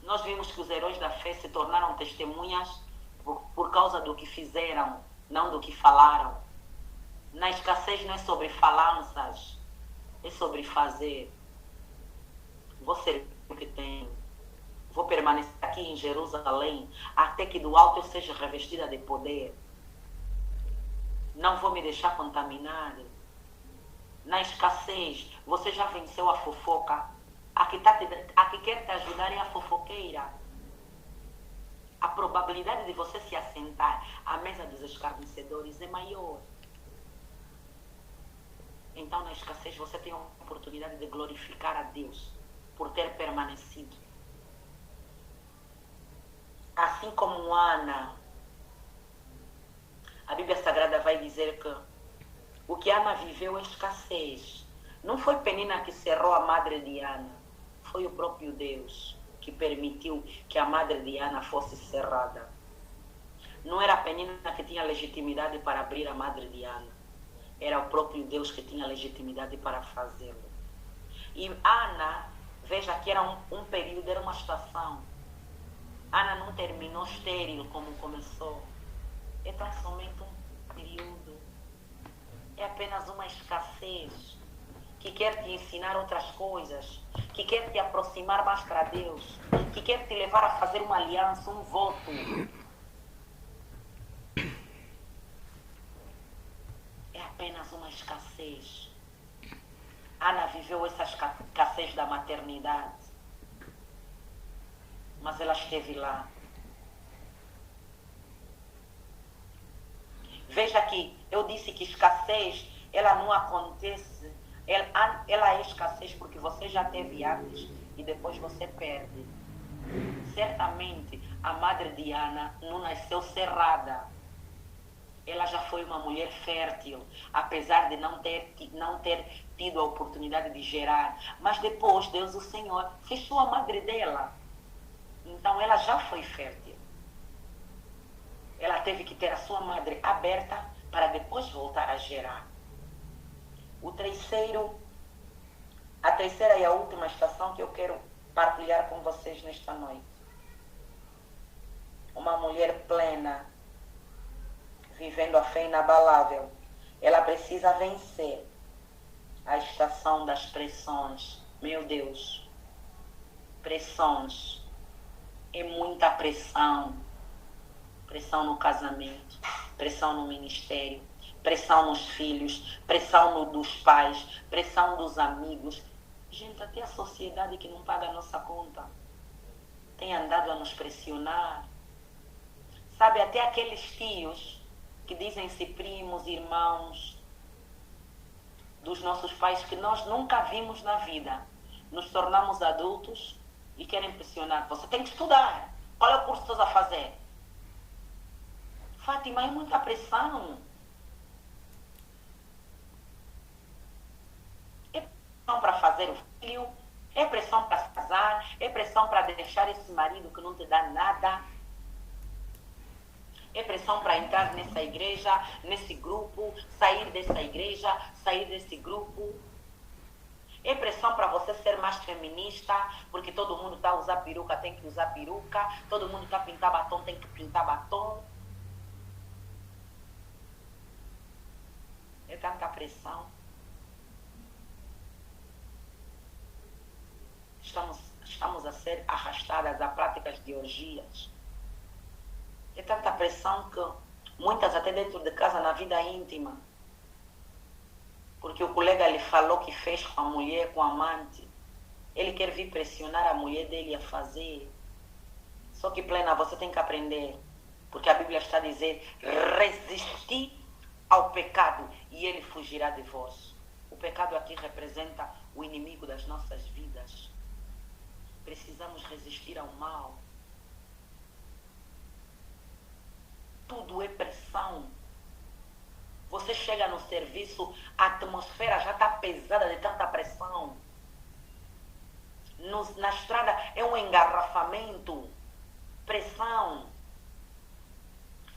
Nós vimos que os heróis da fé se tornaram testemunhas por causa do que fizeram, não do que falaram. Na escassez não é sobre falanças, é sobre fazer. Vou ser o que tenho. Vou permanecer aqui em Jerusalém até que do alto eu seja revestida de poder. Não vou me deixar contaminar. Na escassez, você já venceu a fofoca. A que quer te ajudar é a fofoqueira. A probabilidade de você se assentar à mesa dos escarnecedores é maior. Então, na escassez, você tem a oportunidade de glorificar a Deus por ter permanecido. Assim como Ana, a Bíblia Sagrada vai dizer que o que Ana viveu é escassez. Não foi Penina que cerrou a madre de Ana, foi o próprio Deus que permitiu que a madre de Ana fosse cerrada. Não era a Penina que tinha legitimidade para abrir a madre de Ana, era o próprio Deus que tinha legitimidade para fazê-lo. E Ana, veja que era um período, era uma situação. Ana não terminou estéril como começou. É tão somente um período. É apenas uma escassez que quer te ensinar outras coisas, que quer te aproximar mais para Deus, que quer te levar a fazer uma aliança, um voto. É apenas uma escassez. Ana viveu essa escassez da maternidade, mas ela esteve lá. Veja que eu disse que escassez, ela não acontece, ela é escassez porque você já teve antes e depois você perde. Certamente a madre de Ana não nasceu cerrada. Ela já foi uma mulher fértil, apesar de não ter tido a oportunidade de gerar. Mas depois Deus, o Senhor, fechou a madre dela. Então ela já foi fértil. Ela teve que ter a sua madre aberta para depois voltar a gerar. A terceira e a última estação que eu quero partilhar com vocês nesta noite. Uma mulher plena, vivendo a fé inabalável, ela precisa vencer a estação das pressões. Meu Deus, pressões. É muita pressão. Pressão no casamento, pressão no ministério, pressão nos filhos, pressão dos pais, pressão dos amigos. Gente, até a sociedade que não paga a nossa conta tem andado a nos pressionar. Sabe, até aqueles tios que dizem-se primos, irmãos dos nossos pais que nós nunca vimos na vida. Nos tornamos adultos e querem pressionar. Você tem que estudar. Qual é o curso que estás a fazer? Fátima, é muita pressão. É pressão para fazer o filho, é pressão para se casar, é pressão para deixar esse marido que não te dá nada. É pressão para entrar nessa igreja, nesse grupo, sair dessa igreja, sair desse grupo. É pressão para você ser mais feminista, porque todo mundo está a usar peruca, tem que usar peruca. Todo mundo está a pintar batom, tem que pintar batom. É tanta pressão. Estamos a ser arrastadas a práticas de orgias. É tanta pressão que muitas até dentro de casa, na vida íntima. Porque o colega lhe falou que fez com a mulher, com a amante. Ele quer vir pressionar a mulher dele a fazer. Só que, plena, você tem que aprender. Porque a Bíblia está a dizer, resistir ao pecado e ele fugirá de vós. O pecado aqui representa o inimigo das nossas vidas. Precisamos resistir ao mal. Tudo é pressão. Você chega no serviço, a atmosfera já está pesada de tanta pressão. Na estrada é um engarrafamento, pressão.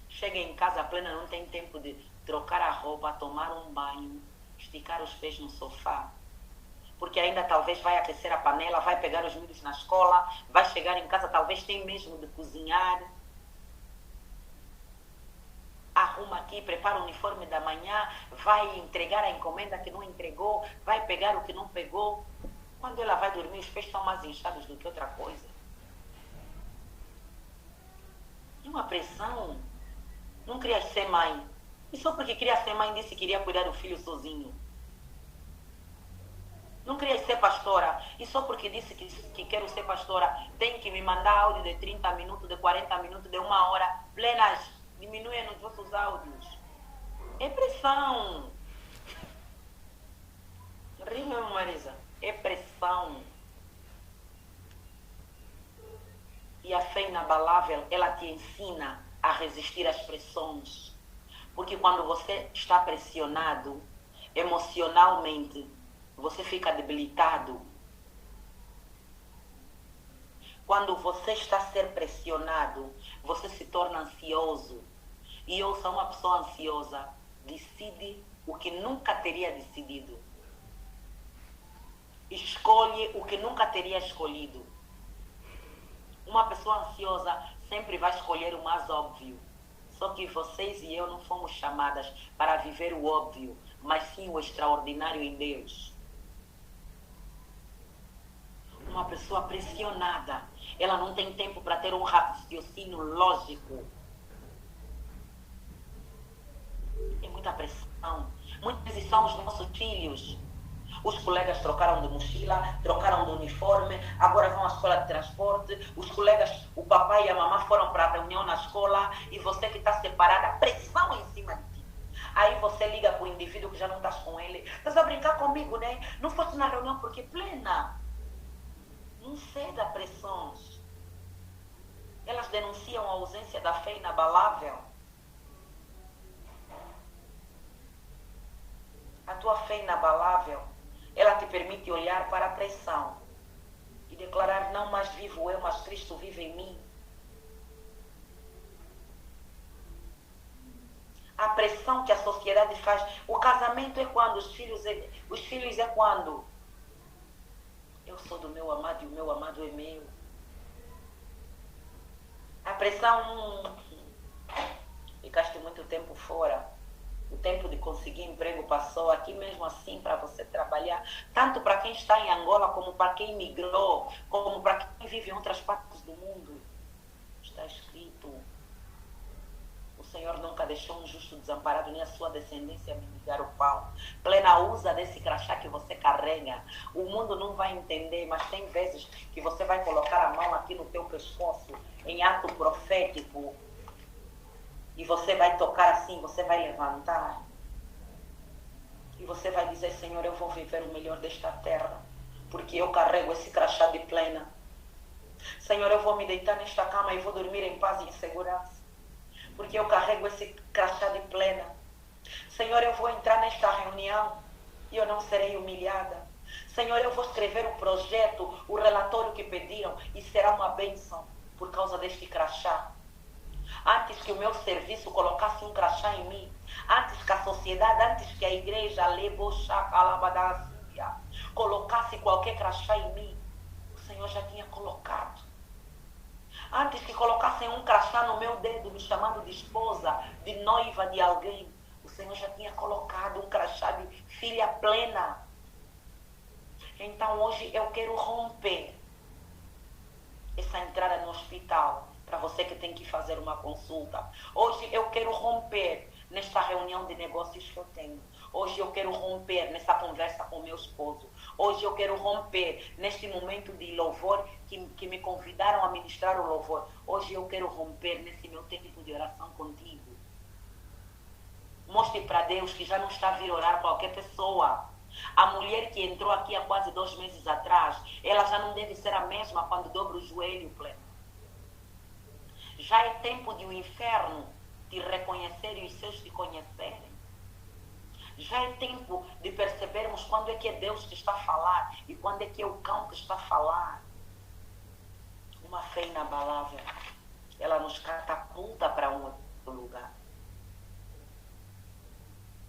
Chega em casa plena, não tem tempo de trocar a roupa, tomar um banho, esticar os pés no sofá. Porque ainda talvez vai aquecer a panela, vai pegar os milhos na escola, vai chegar em casa, talvez tem mesmo de cozinhar. Arruma aqui, prepara o uniforme da manhã, vai entregar a encomenda que não entregou, vai pegar o que não pegou. Quando ela vai dormir, os pés estão mais inchados do que outra coisa. É uma pressão. Não queria ser mãe. E só porque queria ser mãe, disse que queria cuidar do filho sozinho. Não queria ser pastora. E só porque disse que quero ser pastora, tem que me mandar áudio de 30 minutos, de 40 minutos, de 1 hora. Plenas, diminuem os vossos áudios. É pressão. Rio, meu Marisa. É pressão. E a fé inabalável, ela te ensina a resistir às pressões. Porque quando você está pressionado, emocionalmente, você fica debilitado. Quando você está a ser pressionado, você se torna ansioso. E eu sou uma pessoa ansiosa. Decide o que nunca teria decidido. Escolhe o que nunca teria escolhido. Uma pessoa ansiosa sempre vai escolher o mais óbvio. Só que vocês e eu não fomos chamadas para viver o óbvio, mas sim o extraordinário em Deus. Uma pessoa pressionada, ela não tem tempo para ter um raciocínio lógico. Tem muita pressão. Muitas vezes são os nossos filhos. Os colegas trocaram de mochila, trocaram de uniforme, agora vão à escola de transporte. Os colegas, o papai e a mamãe foram para a reunião na escola e você que está separada, pressão em cima de ti. Aí você liga para o indivíduo que já não estás com ele. Estás a brincar comigo, né? Não foste na reunião porque plena. Não ceda a pressões. Elas denunciam a ausência da fé inabalável. A tua fé inabalável, ela te permite olhar para a pressão e declarar, não mais vivo eu, mas Cristo vive em mim. A pressão que a sociedade faz. O casamento é quando? Os filhos é quando? Eu sou do meu amado e o meu amado é meu. A pressão, ficaste muito tempo fora. O tempo de conseguir emprego passou. Aqui mesmo assim, para você trabalhar, tanto para quem está em Angola, como para quem migrou, como para quem vive em outras partes do mundo. Está escrito: o Senhor nunca deixou um justo desamparado, nem a sua descendência mendigar o pão. Plena, usa desse crachá que você carrega. O mundo não vai entender, mas tem vezes que você vai colocar a mão aqui no teu pescoço, em ato profético, e você vai tocar assim, você vai levantar. E você vai dizer: Senhor, eu vou viver o melhor desta terra, porque eu carrego esse crachá de plena. Senhor, eu vou me deitar nesta cama e vou dormir em paz e em segurança, porque eu carrego esse crachá de plena. Senhor, eu vou entrar nesta reunião e eu não serei humilhada. Senhor, eu vou escrever o projeto, o relatório que pediram, e será uma bênção por causa deste crachá. Antes que o meu serviço colocasse um crachá em mim, antes que a sociedade, antes que a igreja colocasse qualquer crachá em mim, o Senhor já tinha colocado. Antes que colocassem um crachá no meu dedo, me chamando de esposa, de noiva de alguém, o Senhor já tinha colocado um crachá de filha plena. Então hoje eu quero romper essa entrada no hospital, para você que tem que fazer uma consulta. Hoje eu quero romper nesta reunião de negócios que eu tenho. Hoje eu quero romper nessa conversa com meu esposo. Hoje eu quero romper neste momento de louvor que me convidaram a ministrar o louvor. Hoje eu quero romper nesse meu tempo de oração contigo. Mostre para Deus que já não está a vir orar qualquer pessoa. A mulher que entrou aqui há quase 2 meses atrás, ela já não deve ser a mesma quando dobra o joelho pleno. Já é tempo de o inferno te reconhecer e os seus te conhecerem. Já é tempo de percebermos quando é que é Deus que está a falar e quando é que é o cão que está a falar. Uma fé inabalável, ela nos catapulta para um outro lugar.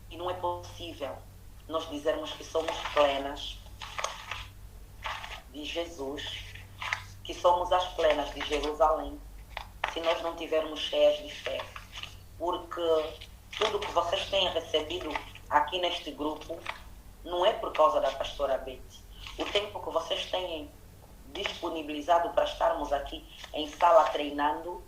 E não é possível nós dizermos que somos plenas de Jesus, que somos as plenas de Jerusalém, se nós não tivermos cheias de fé. Porque tudo que vocês têm recebido aqui neste grupo não é por causa da pastora Betty. O tempo que vocês têm disponibilizado para estarmos aqui em sala treinando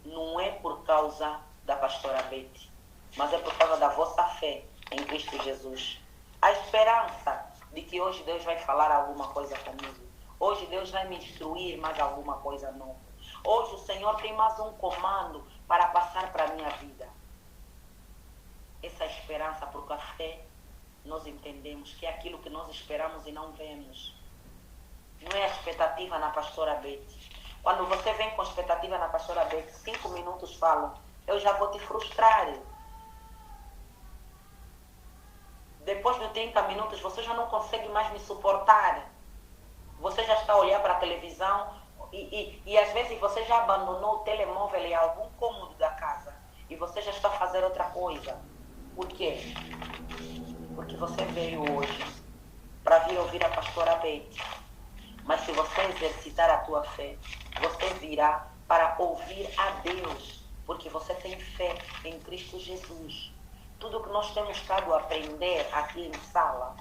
não é por causa da pastora Betty, mas é por causa da vossa fé em Cristo Jesus. A esperança de que hoje Deus vai falar alguma coisa comigo. Hoje Deus vai me instruir mais alguma coisa nova. Hoje o Senhor tem mais um comando para passar para a minha vida. Essa esperança, porque a fé, nós entendemos que é aquilo que nós esperamos e não vemos. Não é a expectativa na pastora Betty. Quando você vem com expectativa na pastora Betty, 5 minutos falam: eu já vou te frustrar. Depois de 30 minutos, você já não consegue mais me suportar. Você já está a olhar para a televisão e às vezes você já abandonou o telemóvel em algum cômodo da casa e você já está a fazer outra coisa. Por quê? Porque você veio hoje para vir ouvir a pastora Betty. Mas se você exercitar a tua fé, você virá para ouvir a Deus, porque você tem fé em Cristo Jesus. Tudo que nós temos estado a aprender aqui em sala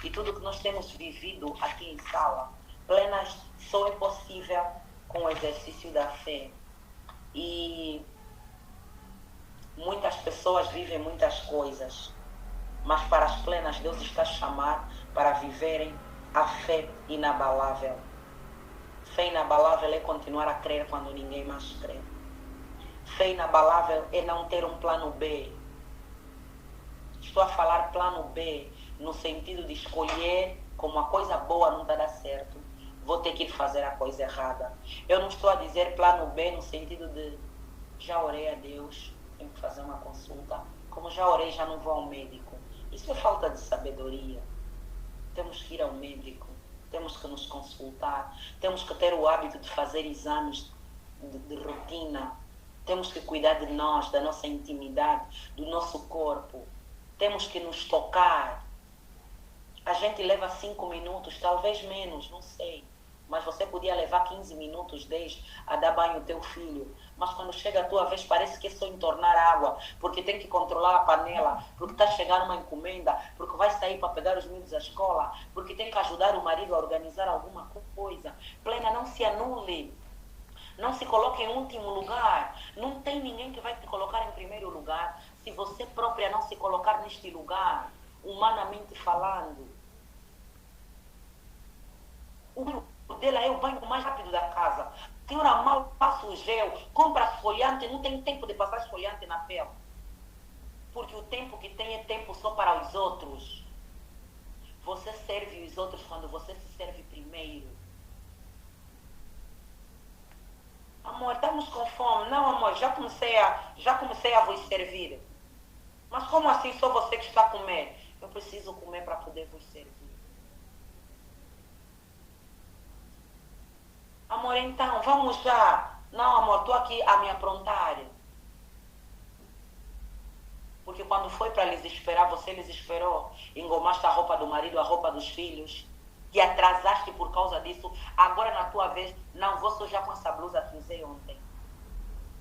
e tudo que nós temos vivido aqui em sala, plenas, só é possível com o exercício da fé. E muitas pessoas vivem muitas coisas, mas para as plenas Deus está a chamar para viverem a fé inabalável. Fé inabalável é continuar a crer quando ninguém mais crê. Fé inabalável é não ter um plano B. Estou a falar plano B no sentido de escolher como a coisa boa não vai dar certo, vou ter que ir fazer a coisa errada. Eu não estou a dizer plano B no sentido de já orei a Deus, tenho que fazer uma consulta. Como já orei, já não vou ao médico. Isso é falta de sabedoria. Temos que ir ao médico, temos que nos consultar, temos que ter o hábito de fazer exames de rotina, Temos que cuidar de nós, da nossa intimidade, do nosso corpo. Temos que nos tocar. A gente leva 5 minutos, talvez menos, não sei. Mas você podia levar 15 minutos, 10 a dar banho ao teu filho. Mas quando chega a tua vez, parece que é só entornar água, porque tem que controlar a panela, porque está chegando uma encomenda, porque vai sair para pegar os meninos à escola, porque tem que ajudar o marido a organizar alguma coisa. Plena, não se anule. Não se coloque em último lugar. Não tem ninguém que vai te colocar em primeiro lugar se você própria não se colocar neste lugar, humanamente falando. O dela é o banho mais rápido da casa. A senhora mal passa o gel, compra esfoliante, não tem tempo de passar esfoliante na pele. Porque o tempo que tem é tempo só para os outros. Você serve os outros quando você se serve primeiro. Amor, estamos com fome. Não, amor, já comecei a vos servir. Mas como assim só você que está a comer? Eu preciso comer para poder vos servir. Amor, então, vamos já. Não, amor, estou aqui a me aprontar. Porque quando foi para lhes esperar, você lhes esperou. Engomaste a roupa do marido, a roupa dos filhos. E atrasaste por causa disso. Agora na tua vez, não vou sujar com essa blusa que usei ontem.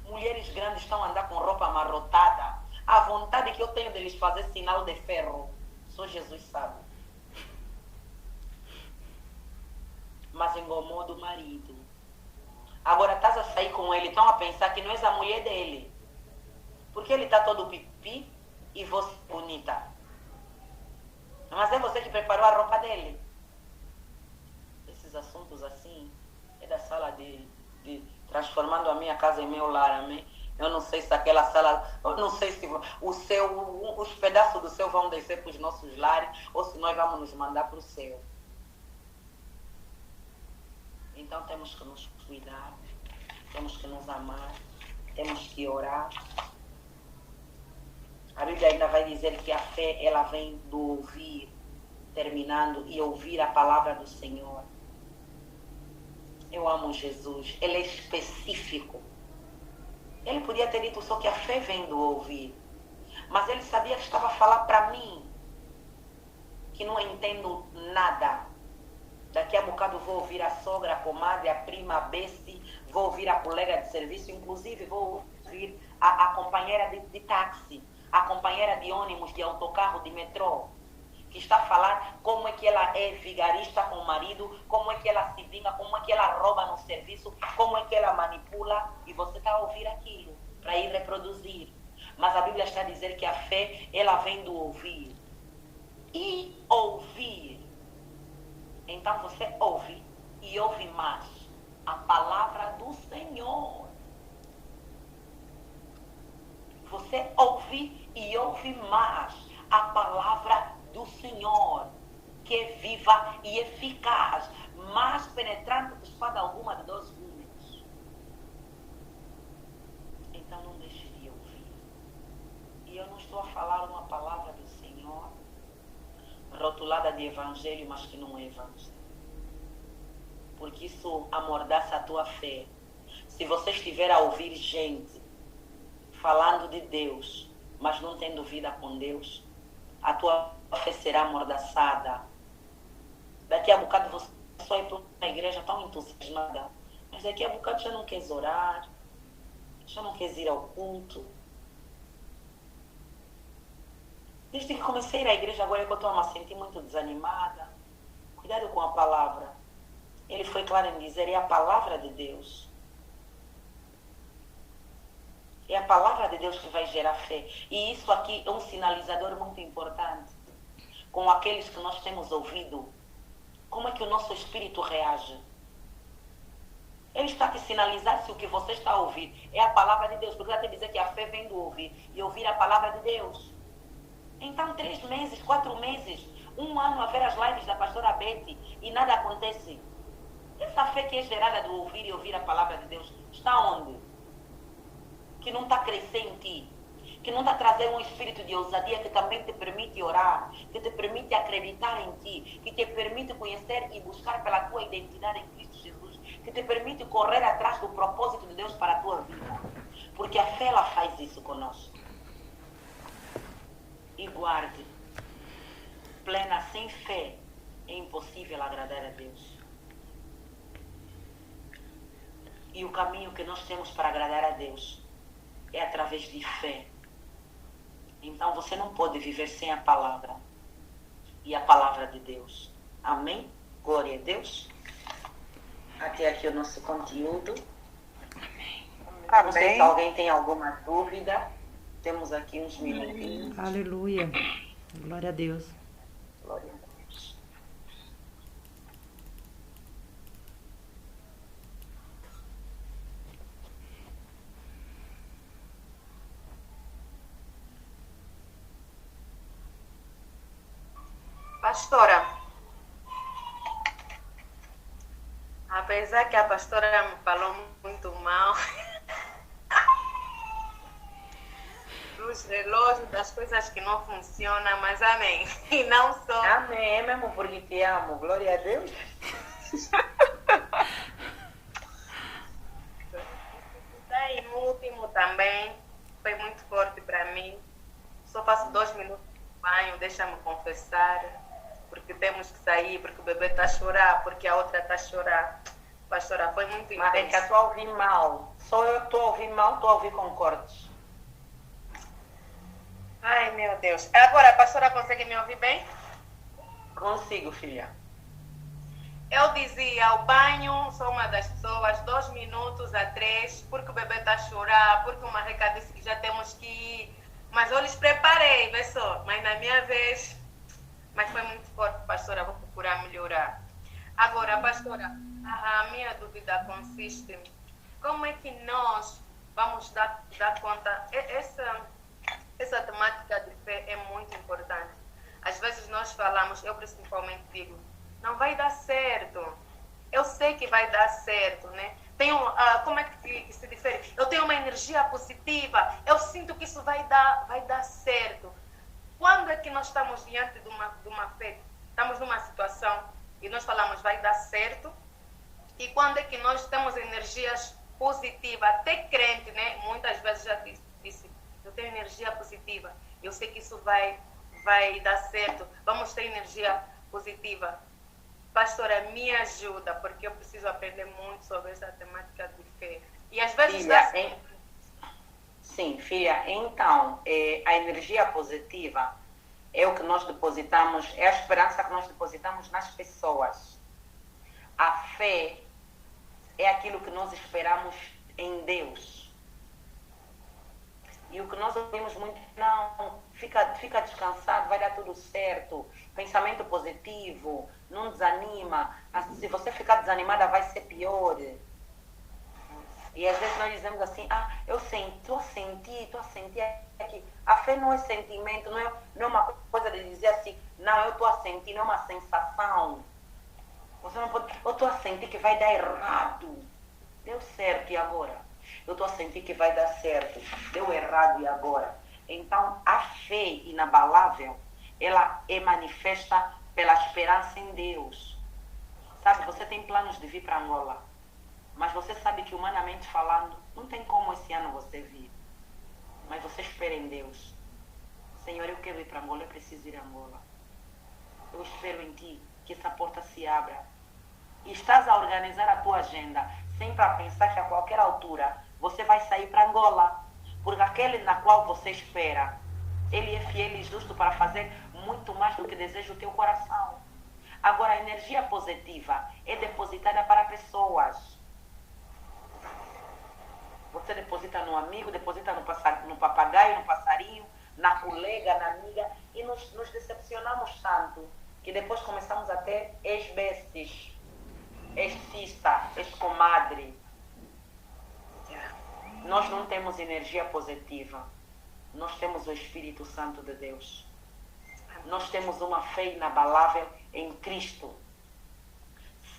Mulheres grandes estão a andar com roupa amarrotada. A vontade que eu tenho de lhes fazer sinal de ferro. Só Jesus sabe. Mas engomou do marido. Agora estás a sair com ele, estão a pensar que não és a mulher dele. Porque ele está todo pipi e você bonita. Mas é você que preparou a roupa dele. Esses assuntos assim, é da sala de transformando a minha casa em meu lar, amém? Eu não sei se aquela sala, eu não sei se os pedaços do céu vão descer para os nossos lares ou se nós vamos nos mandar para o céu. Então temos que nos cuidar, temos que nos amar, temos que orar. A Bíblia ainda vai dizer que a fé, ela vem do ouvir, terminando, e ouvir a palavra do Senhor. Eu amo Jesus, ele é específico. Ele podia ter dito só que a fé vem do ouvir, mas ele sabia que estava a falar para mim, que não entendo nada. Daqui a bocado vou ouvir a sogra, a comadre, a prima, a besti, vou ouvir a colega de serviço, inclusive vou ouvir a companheira de táxi, a companheira de ônibus, de autocarro, de metrô, que está a falar como é que ela é vigarista com o marido, como é que ela se vinga, como é que ela rouba no serviço, como é que ela manipula, e você está a ouvir aquilo para ir reproduzir. Mas a Bíblia está a dizer que a fé, ela vem do ouvir. E ouvir. Então você ouve e ouve mais a palavra do Senhor. Você ouve e ouve mais a palavra do Senhor, que é viva e eficaz, mais penetrante que espada alguma de 2 gumes. Então não deixe de ouvir. E eu não estou a falar uma palavra do Senhor rotulada de evangelho, mas que não é evangelho. Porque isso amordaça a tua fé. Se você estiver a ouvir gente falando de Deus, mas não tendo vida com Deus, a tua fé será amordaçada. Daqui a bocado você só ir para uma igreja tão entusiasmada, mas daqui a bocado já não queres orar, já não queres ir ao culto. Desde que comecei a ir à igreja, agora eu estou a me sentir muito desanimada. Cuidado com a palavra. Ele foi claro em dizer, é a palavra de Deus. É a palavra de Deus que vai gerar fé. E isso aqui é um sinalizador muito importante. Com aqueles que nós temos ouvido, como é que o nosso espírito reage? Ele está a te sinalizar se o que você está a ouvir é a palavra de Deus. Porque ele vai te dizer que a fé vem do ouvir. E ouvir a palavra de Deus. Então 3 meses, 4 meses, 1 ano a ver as lives da pastora Betty e nada acontece. Essa fé que é gerada do ouvir e ouvir a palavra de Deus está onde? Que não está a crescer em ti, que não está a trazer um espírito de ousadia que também te permite orar, que te permite acreditar em ti, que te permite conhecer e buscar pela tua identidade em Cristo Jesus, que te permite correr atrás do propósito de Deus para a tua vida. Porque a fé, ela faz isso conosco. E guarde, plena sem fé, é impossível agradar a Deus. E o caminho que nós temos para agradar a Deus é através de fé. Então você não pode viver sem a palavra. E a palavra de Deus. Amém? Glória a Deus. Até aqui o nosso conteúdo. Amém. Não sei se alguém tem alguma dúvida. Temos aqui uns minutinhos. Aleluia. Glória a Deus. Glória a Deus. Pastora, apesar que a pastora me falou muito mal dos relógios, das coisas que não funcionam, mas amém. E não só. Amém, é mesmo porque te amo. Glória a Deus. E no último também foi muito forte para mim. Só faço 2 minutos de banho, deixa-me confessar, porque temos que sair, porque o bebê está a chorar, porque a outra está a chorar. Pastora, foi muito Mas é que eu intenso. estou a ouvir mal. Só eu estou a ouvir mal, estou a ouvir com cortes. Ai, meu Deus. Agora, a pastora consegue me ouvir bem? Consigo, filha. Eu dizia, o banho, sou uma das pessoas, 2 minutos a 3, porque o bebê está a chorar, porque o Marreca disse que já temos que ir. Mas eu lhes preparei, vê só. Mas na minha vez, mas foi muito forte, pastora, vou procurar melhorar. Agora, pastora, a minha dúvida consiste, como é que nós vamos dar conta, essa temática de fé é muito importante. Às vezes nós falamos, eu principalmente digo, não vai dar certo. Eu sei que vai dar certo, né? Como é que se difere? Eu tenho uma energia positiva, eu sinto que isso vai dar certo. Quando é que nós estamos diante de uma fé? Estamos numa situação e nós falamos vai dar certo. E quando é que nós temos energias positivas? Até crente, né? Muitas vezes já disse, eu tenho energia positiva, eu sei que isso vai dar certo, vamos ter energia positiva. Pastora, me ajuda, porque eu preciso aprender muito sobre essa temática de fé. E às vezes Filha, sim, filha, então, a energia positiva é o que nós depositamos, é a esperança que nós depositamos nas pessoas. A fé é aquilo que nós esperamos em Deus. E o que nós ouvimos muito, não, fica descansado, vai dar tudo certo. Pensamento positivo, não desanima. Se você ficar desanimada, vai ser pior. E às vezes nós dizemos assim, eu estou a sentir aqui. A fé não é sentimento, não é uma coisa de dizer assim, não, eu estou a sentir, não é uma sensação. Você não pode, eu estou a sentir que vai dar errado. Deu certo, e agora? Eu estou a sentir que vai dar certo. Deu errado, e agora? Então, a fé inabalável, ela é manifesta pela esperança em Deus. Sabe, você tem planos de vir para Angola, mas você sabe que, humanamente falando, não tem como esse ano você vir. Mas você espera em Deus. Senhor, eu quero ir para Angola, eu preciso ir a Angola. Eu espero em Ti que essa porta se abra. E estás a organizar a tua agenda, sempre a pensar que a qualquer altura você vai sair para Angola. Porque aquele na qual você espera, ele é fiel e justo para fazer muito mais do que deseja o teu coração. Agora, a energia positiva é depositada para pessoas. Você deposita no amigo, deposita no papagaio, no passarinho, na colega, na amiga, e nos decepcionamos tanto que depois começamos a ter ex-bestes, ex-cista, ex-comadre. Nós não temos energia positiva. Nós temos o Espírito Santo de Deus. Nós temos uma fé inabalável em Cristo.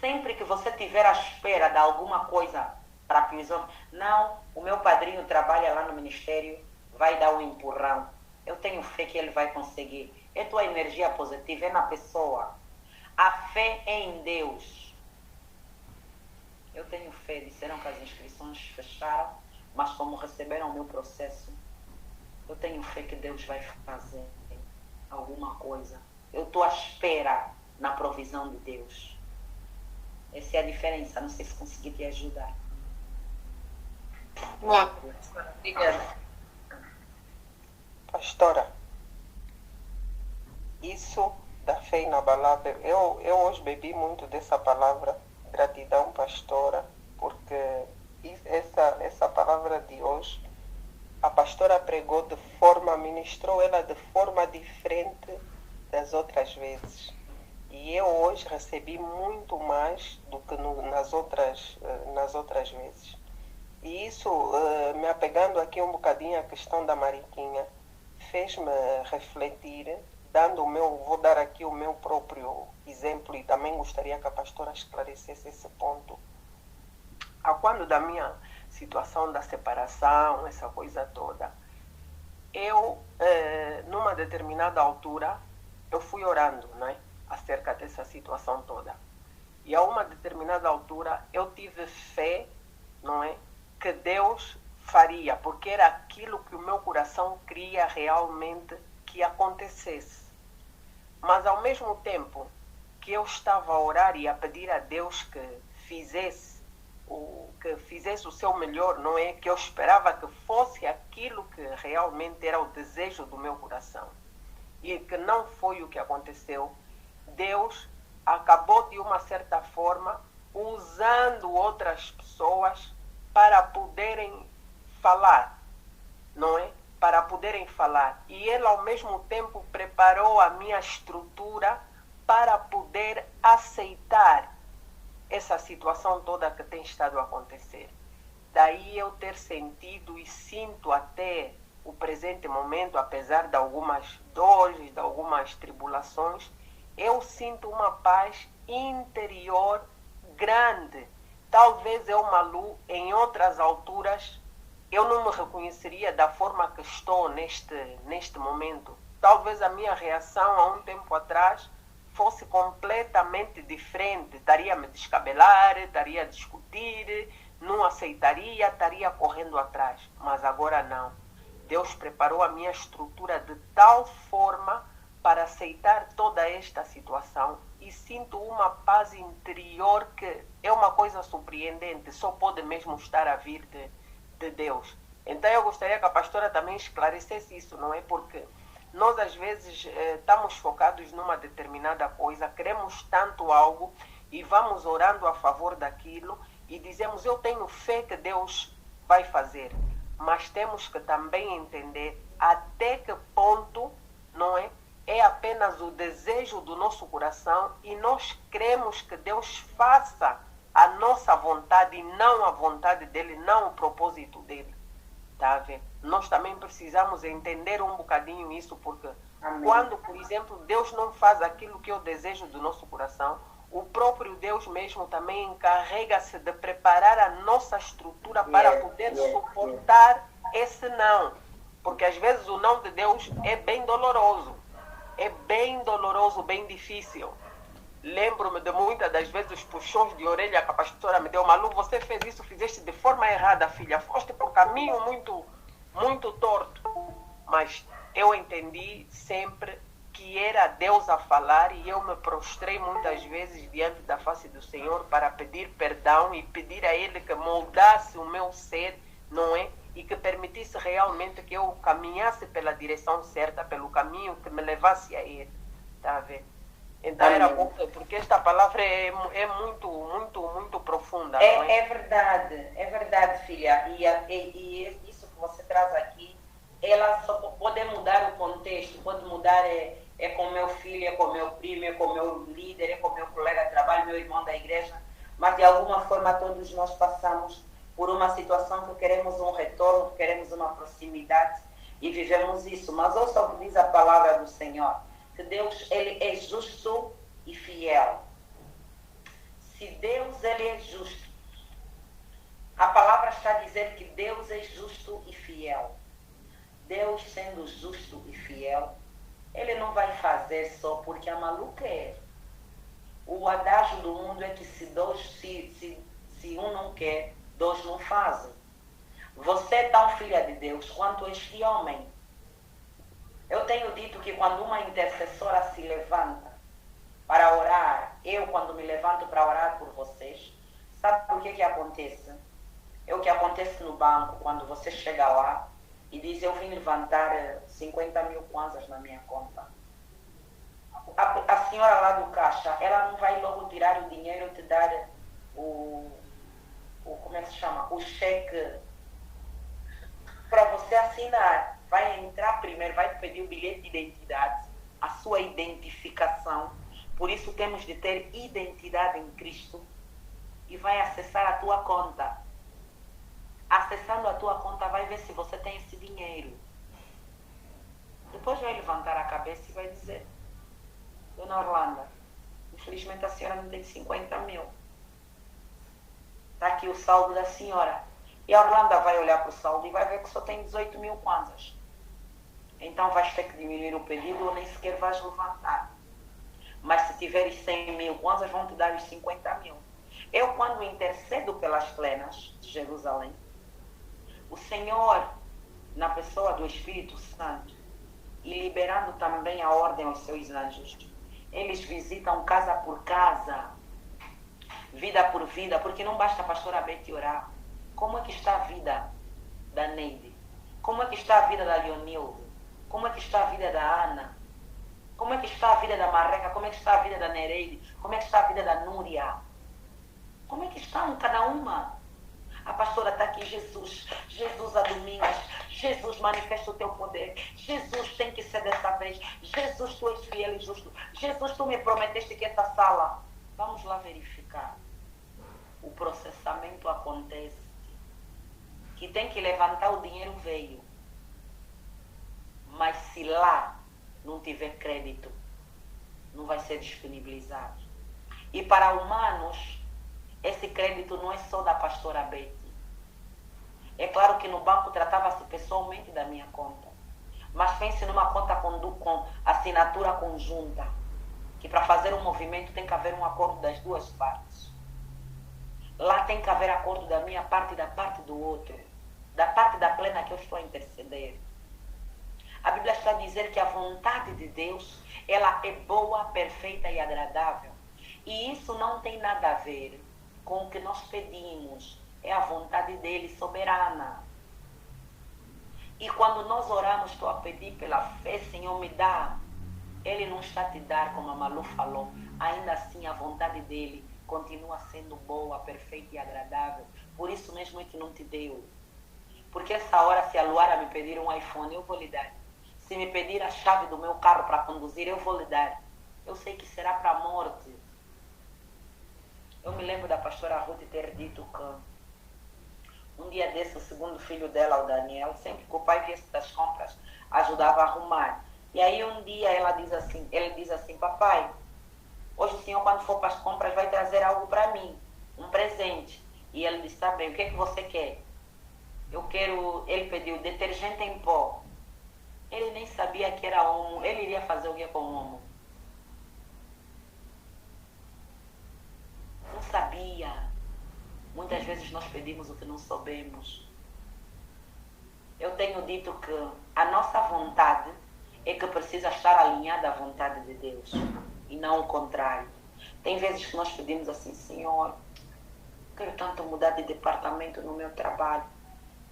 Sempre que você estiver à espera de alguma coisa para que os homens... Não, o meu padrinho trabalha lá no ministério, vai dar um empurrão. Eu tenho fé que ele vai conseguir. É tua energia positiva, é na pessoa. A fé é em Deus. Eu tenho fé, disseram que as inscrições fecharam, mas como receberam o meu processo, eu tenho fé que Deus vai fazer alguma coisa. Eu estou à espera na provisão de Deus. Essa é a diferença. Não sei se consegui te ajudar. Muito. Obrigada. Pastora, isso da fé inabalável, eu hoje bebi muito dessa palavra. Gratidão, pastora, porque essa palavra de hoje, a pastora pregou de forma, ministrou ela de forma diferente das outras vezes. E eu hoje recebi muito mais do que nas outras vezes. E isso, me apegando aqui um bocadinho à questão da Mariquinha, fez-me refletir, vou dar aqui o meu próprio exemplo e também gostaria que a pastora esclarecesse esse ponto. Quando da minha situação da separação, essa coisa toda, eu, numa determinada altura, eu fui orando, né, acerca dessa situação toda. E a uma determinada altura, eu tive fé, não é, que Deus faria, porque era aquilo que o meu coração queria realmente que acontecesse. Mas ao mesmo tempo que eu estava a orar e a pedir a Deus que fizesse o seu melhor, não é? Que eu esperava que fosse aquilo que realmente era o desejo do meu coração. E que não foi o que aconteceu. Deus acabou de uma certa forma usando outras pessoas para poderem falar, não é? Para poderem falar. E Ele ao mesmo tempo preparou a minha estrutura para poder aceitar essa situação toda que tem estado a acontecer. Daí eu ter sentido e sinto até o presente momento, apesar de algumas dores, de algumas tribulações, eu sinto uma paz interior grande. Talvez eu, Malu, em outras alturas, eu não me reconheceria da forma que estou neste momento. Talvez a minha reação há um tempo atrás fosse completamente diferente. Estaria a me descabelar, estaria a discutir, não aceitaria, estaria correndo atrás. Mas agora não. Deus preparou a minha estrutura de tal forma para aceitar toda esta situação e sinto uma paz interior que é uma coisa surpreendente, só pode mesmo estar a vir de Deus. Então eu gostaria que a pastora também esclarecesse isso, não é? Porque nós às vezes estamos focados numa determinada coisa, queremos tanto algo e vamos orando a favor daquilo e dizemos, eu tenho fé que Deus vai fazer. Mas temos que também entender até que ponto, não é? É apenas o desejo do nosso coração e nós cremos que Deus faça a nossa vontade e não a vontade dele, não o propósito dele. Tá a ver? Nós também precisamos entender um bocadinho isso, porque Amém. Quando, por exemplo, Deus não faz aquilo que é o desejo do nosso coração, o próprio Deus mesmo também encarrega-se de preparar a nossa estrutura para poder suportar esse não. Porque às vezes o não de Deus é bem doloroso. É bem doloroso, bem difícil. Lembro-me de muitas das vezes os puxões de orelha que a pastora me deu. Malu, você fez isso, fizeste de forma errada, filha. Foste por um caminho muito torto. Mas eu entendi sempre que era Deus a falar e eu me prostrei muitas vezes diante da face do Senhor para pedir perdão e pedir a Ele que moldasse o meu ser, não é? E que permitisse realmente que eu caminhasse pela direção certa, pelo caminho que me levasse a Ele. Tá a ver? Então Amém. Era bom, porque esta palavra é muito profunda. É verdade, filha. E isso que você traz aqui, ela só pode mudar o contexto, pode mudar, é com meu filho, é com meu primo, é com meu líder, é com meu colega de trabalho, meu irmão da igreja, mas de alguma forma todos nós passamos por uma situação que queremos um retorno, que queremos uma proximidade e vivemos isso. Mas ouça o que diz a palavra do Senhor, que Deus ele é justo e fiel. Se Deus ele é justo, a palavra está a dizer que Deus é justo e fiel. Deus sendo justo e fiel, Ele não vai fazer só porque a Malu quer. O adágio do mundo é que se um não quer, dois não fazem. Você é tão filha de Deus quanto este homem. Eu tenho dito que quando uma intercessora se levanta para orar, eu quando me levanto para orar por vocês, sabe o que acontece? É o que acontece no banco, quando você chega lá e diz, eu vim levantar 50 mil kwanzas na minha conta. A senhora lá do caixa, ela não vai logo tirar o dinheiro e te dar como é que se chama? O cheque para você assinar. Vai entrar primeiro, vai te pedir o bilhete de identidade, a sua identificação. Por isso temos de ter identidade em Cristo. E vai acessar a tua conta. Acessando a tua conta, vai ver se você tem esse dinheiro. Depois vai levantar a cabeça e vai dizer, Dona Orlando, infelizmente a senhora não tem 50 mil. Está aqui o saldo da senhora. E a Orlando vai olhar para o saldo e vai ver que só tem 18 mil kwanzas. Então vais ter que diminuir o pedido ou nem sequer vais levantar. Mas se tiveres 100 mil kwanzas, vão te dar os 50 mil. Eu, quando intercedo pelas plenas de Jerusalém, o Senhor, na pessoa do Espírito Santo, e liberando também a ordem aos seus anjos, eles visitam casa por casa, vida por vida, porque não basta a pastora Betty orar. Como é que está a vida da Neide? Como é que está a vida da Leonilde? Como é que está a vida da Ana? Como é que está a vida da Marreca? Como é que está a vida da Nereide? Como é que está a vida da Núria? Como é que estão cada uma? A pastora está aqui, Jesus a Domingos, Jesus manifesta o teu poder, Jesus tem que ser dessa vez, Jesus tu és fiel e justo, Jesus tu me prometeste que essa sala, vamos lá verificar. O processamento acontece, que tem que levantar o dinheiro veio, mas se lá não tiver crédito, não vai ser disponibilizado. E para humanos, esse crédito não é só da pastora Betty. É claro que no banco tratava-se pessoalmente da minha conta. Mas pense numa conta com assinatura conjunta. Que para fazer um movimento tem que haver um acordo das duas partes. Lá tem que haver acordo da minha parte e da parte do outro. Da parte da plena que eu estou a interceder. A Bíblia está a dizer que a vontade de Deus, ela é boa, perfeita e agradável. E isso não tem nada a ver com o que nós pedimos. É a vontade dele soberana. E quando nós oramos, estou a pedir pela fé, Senhor, me dá. Ele não está a te dar, como a Malu falou. Ainda assim, a vontade dele continua sendo boa, perfeita e agradável. Por isso mesmo é que não te deu. Porque essa hora, se a Luara me pedir um iPhone, eu vou lhe dar. Se me pedir a chave do meu carro para conduzir, eu vou lhe dar. Eu sei que será para a morte. Eu me lembro da pastora Ruth ter dito que um dia desse, o segundo filho dela, o Daniel, sempre que o pai viesse das compras, ajudava a arrumar. E aí um dia ele diz assim, papai, hoje o senhor quando for para as compras vai trazer algo para mim, um presente. E ele disse, tá bem, o que é que você quer? Ele pediu detergente em pó. Ele nem sabia que era homo, ele iria fazer o que com homo? Não sabia. Muitas vezes nós pedimos o que não soubemos. Eu tenho dito que a nossa vontade é que precisa estar alinhada à vontade de Deus e não o contrário. Tem vezes que nós pedimos assim, Senhor, quero tanto mudar de departamento no meu trabalho.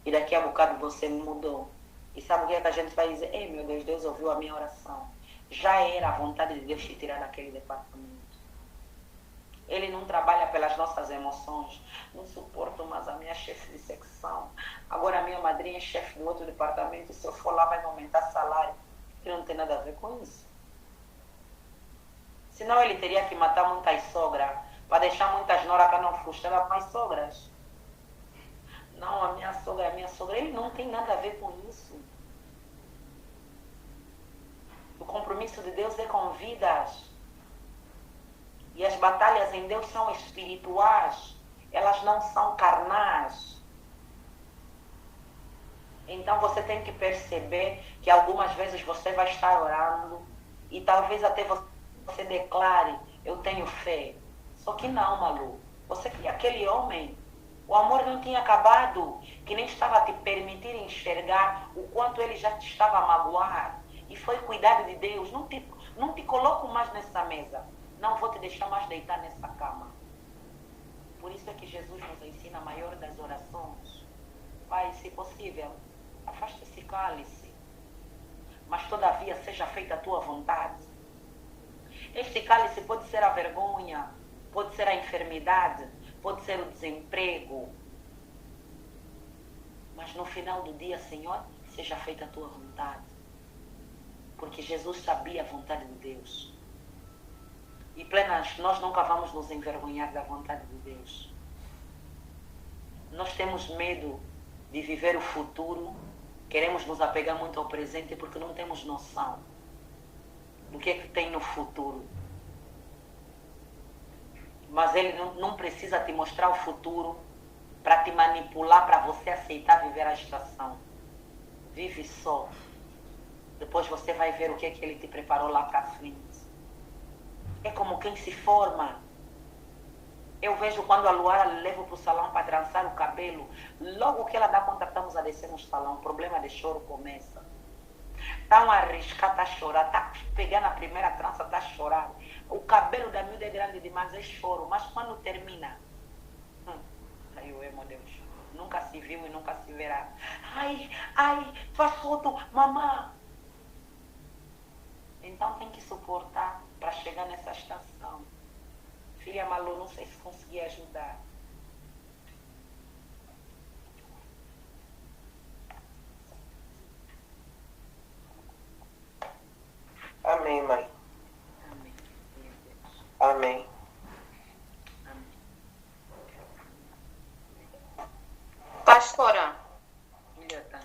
E daqui a bocado você me mudou. E sabe o que é que a gente vai dizer? Ei, meu Deus, Deus ouviu a minha oração. Já era a vontade de Deus te tirar daquele departamento. Ele não trabalha pelas nossas emoções. Não suporto mais a minha chefe de secção. Agora a minha madrinha é chefe do outro departamento. E se eu for lá vai me aumentar salário. Que não tem nada a ver com isso. Senão ele teria que matar muitas sogras. Para deixar muitas noras para não frustrar com as sogras. Não, a minha sogra é a minha sogra. Ele não tem nada a ver com isso. O compromisso de Deus é com vidas. E as batalhas em Deus são espirituais. Elas não são carnais. Então você tem que perceber que algumas vezes você vai estar orando e talvez até você declare, eu tenho fé. Só que não, Malu. Você queria aquele homem. O amor não tinha acabado, que nem estava a te permitir enxergar o quanto ele já te estava a magoar. E foi cuidado de Deus. Não te coloco mais nessa mesa. Não vou te deixar mais deitar nessa cama. Por isso é que Jesus nos ensina a maior das orações. Pai, se possível, afasta esse cálice, mas todavia seja feita a tua vontade. Este cálice pode ser a vergonha, pode ser a enfermidade, pode ser o desemprego. Mas no final do dia, Senhor, seja feita a tua vontade. Porque Jesus sabia a vontade de Deus. E plenas, nós nunca vamos nos envergonhar da vontade de Deus. Nós temos medo de viver o futuro, queremos nos apegar muito ao presente porque não temos noção do que é que tem no futuro. Mas Ele não precisa te mostrar o futuro para te manipular, para você aceitar viver a estação. Vive só. Depois você vai ver o que é que Ele te preparou lá para frente. É como quem se forma. Eu vejo quando a Luara leva para o salão para trançar o cabelo, logo que ela dá conta, estamos a descer no salão, o problema de choro começa. Estão a arriscar, está a chorar, está a pegar na primeira trança, está a chorar. O cabelo da miúda é grande demais, é choro, mas quando termina, aí eu amo Deus, nunca se viu e nunca se verá. Ai, faz foto, mamã. Então tem que suportar para chegar nessa estação. Filha Malu, não sei se consegui ajudar. Amém, mãe. Amém. Meu Deus. Amém. Amém. Pastora, Ilhota.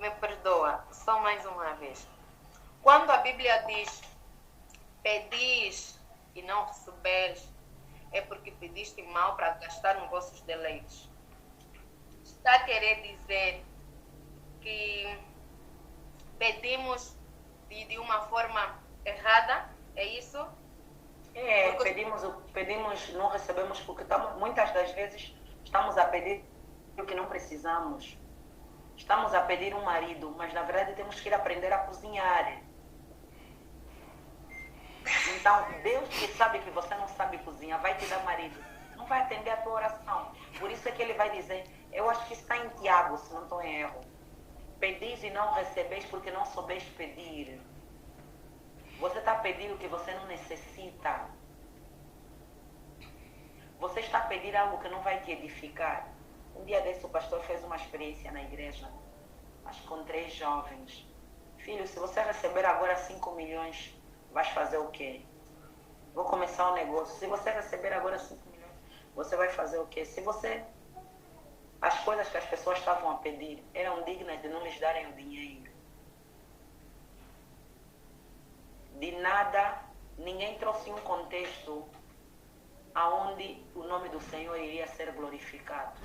me perdoa, só mais uma vez. Quando a Bíblia diz, pedis e não receberes, é porque pediste mal para gastar nos vossos deleites. Está a querer dizer que pedimos de uma forma errada? É isso? Pedimos, não recebemos porque muitas das vezes estamos a pedir o que não precisamos. Estamos a pedir um marido, mas na verdade temos que ir aprender a cozinhar. Então, Deus que sabe que você não sabe cozinhar, vai te dar marido. Não vai atender a tua oração. Por isso é que Ele vai dizer, eu acho que está em Tiago, se não estou em erro. Pedis e não recebeis porque não soubeis pedir. Você está pedindo o que você não necessita. Você está a pedir algo que não vai te edificar. Um dia desse o pastor fez uma experiência na igreja, mas com 3 jovens. Filho, se você receber agora 5 milhões, vais fazer o quê? Vou começar um negócio. Se você receber agora 5 milhões, você vai fazer o quê? Se você... As coisas que as pessoas estavam a pedir eram dignas de não lhes darem o dinheiro. De nada, ninguém trouxe um contexto aonde o nome do Senhor iria ser glorificado.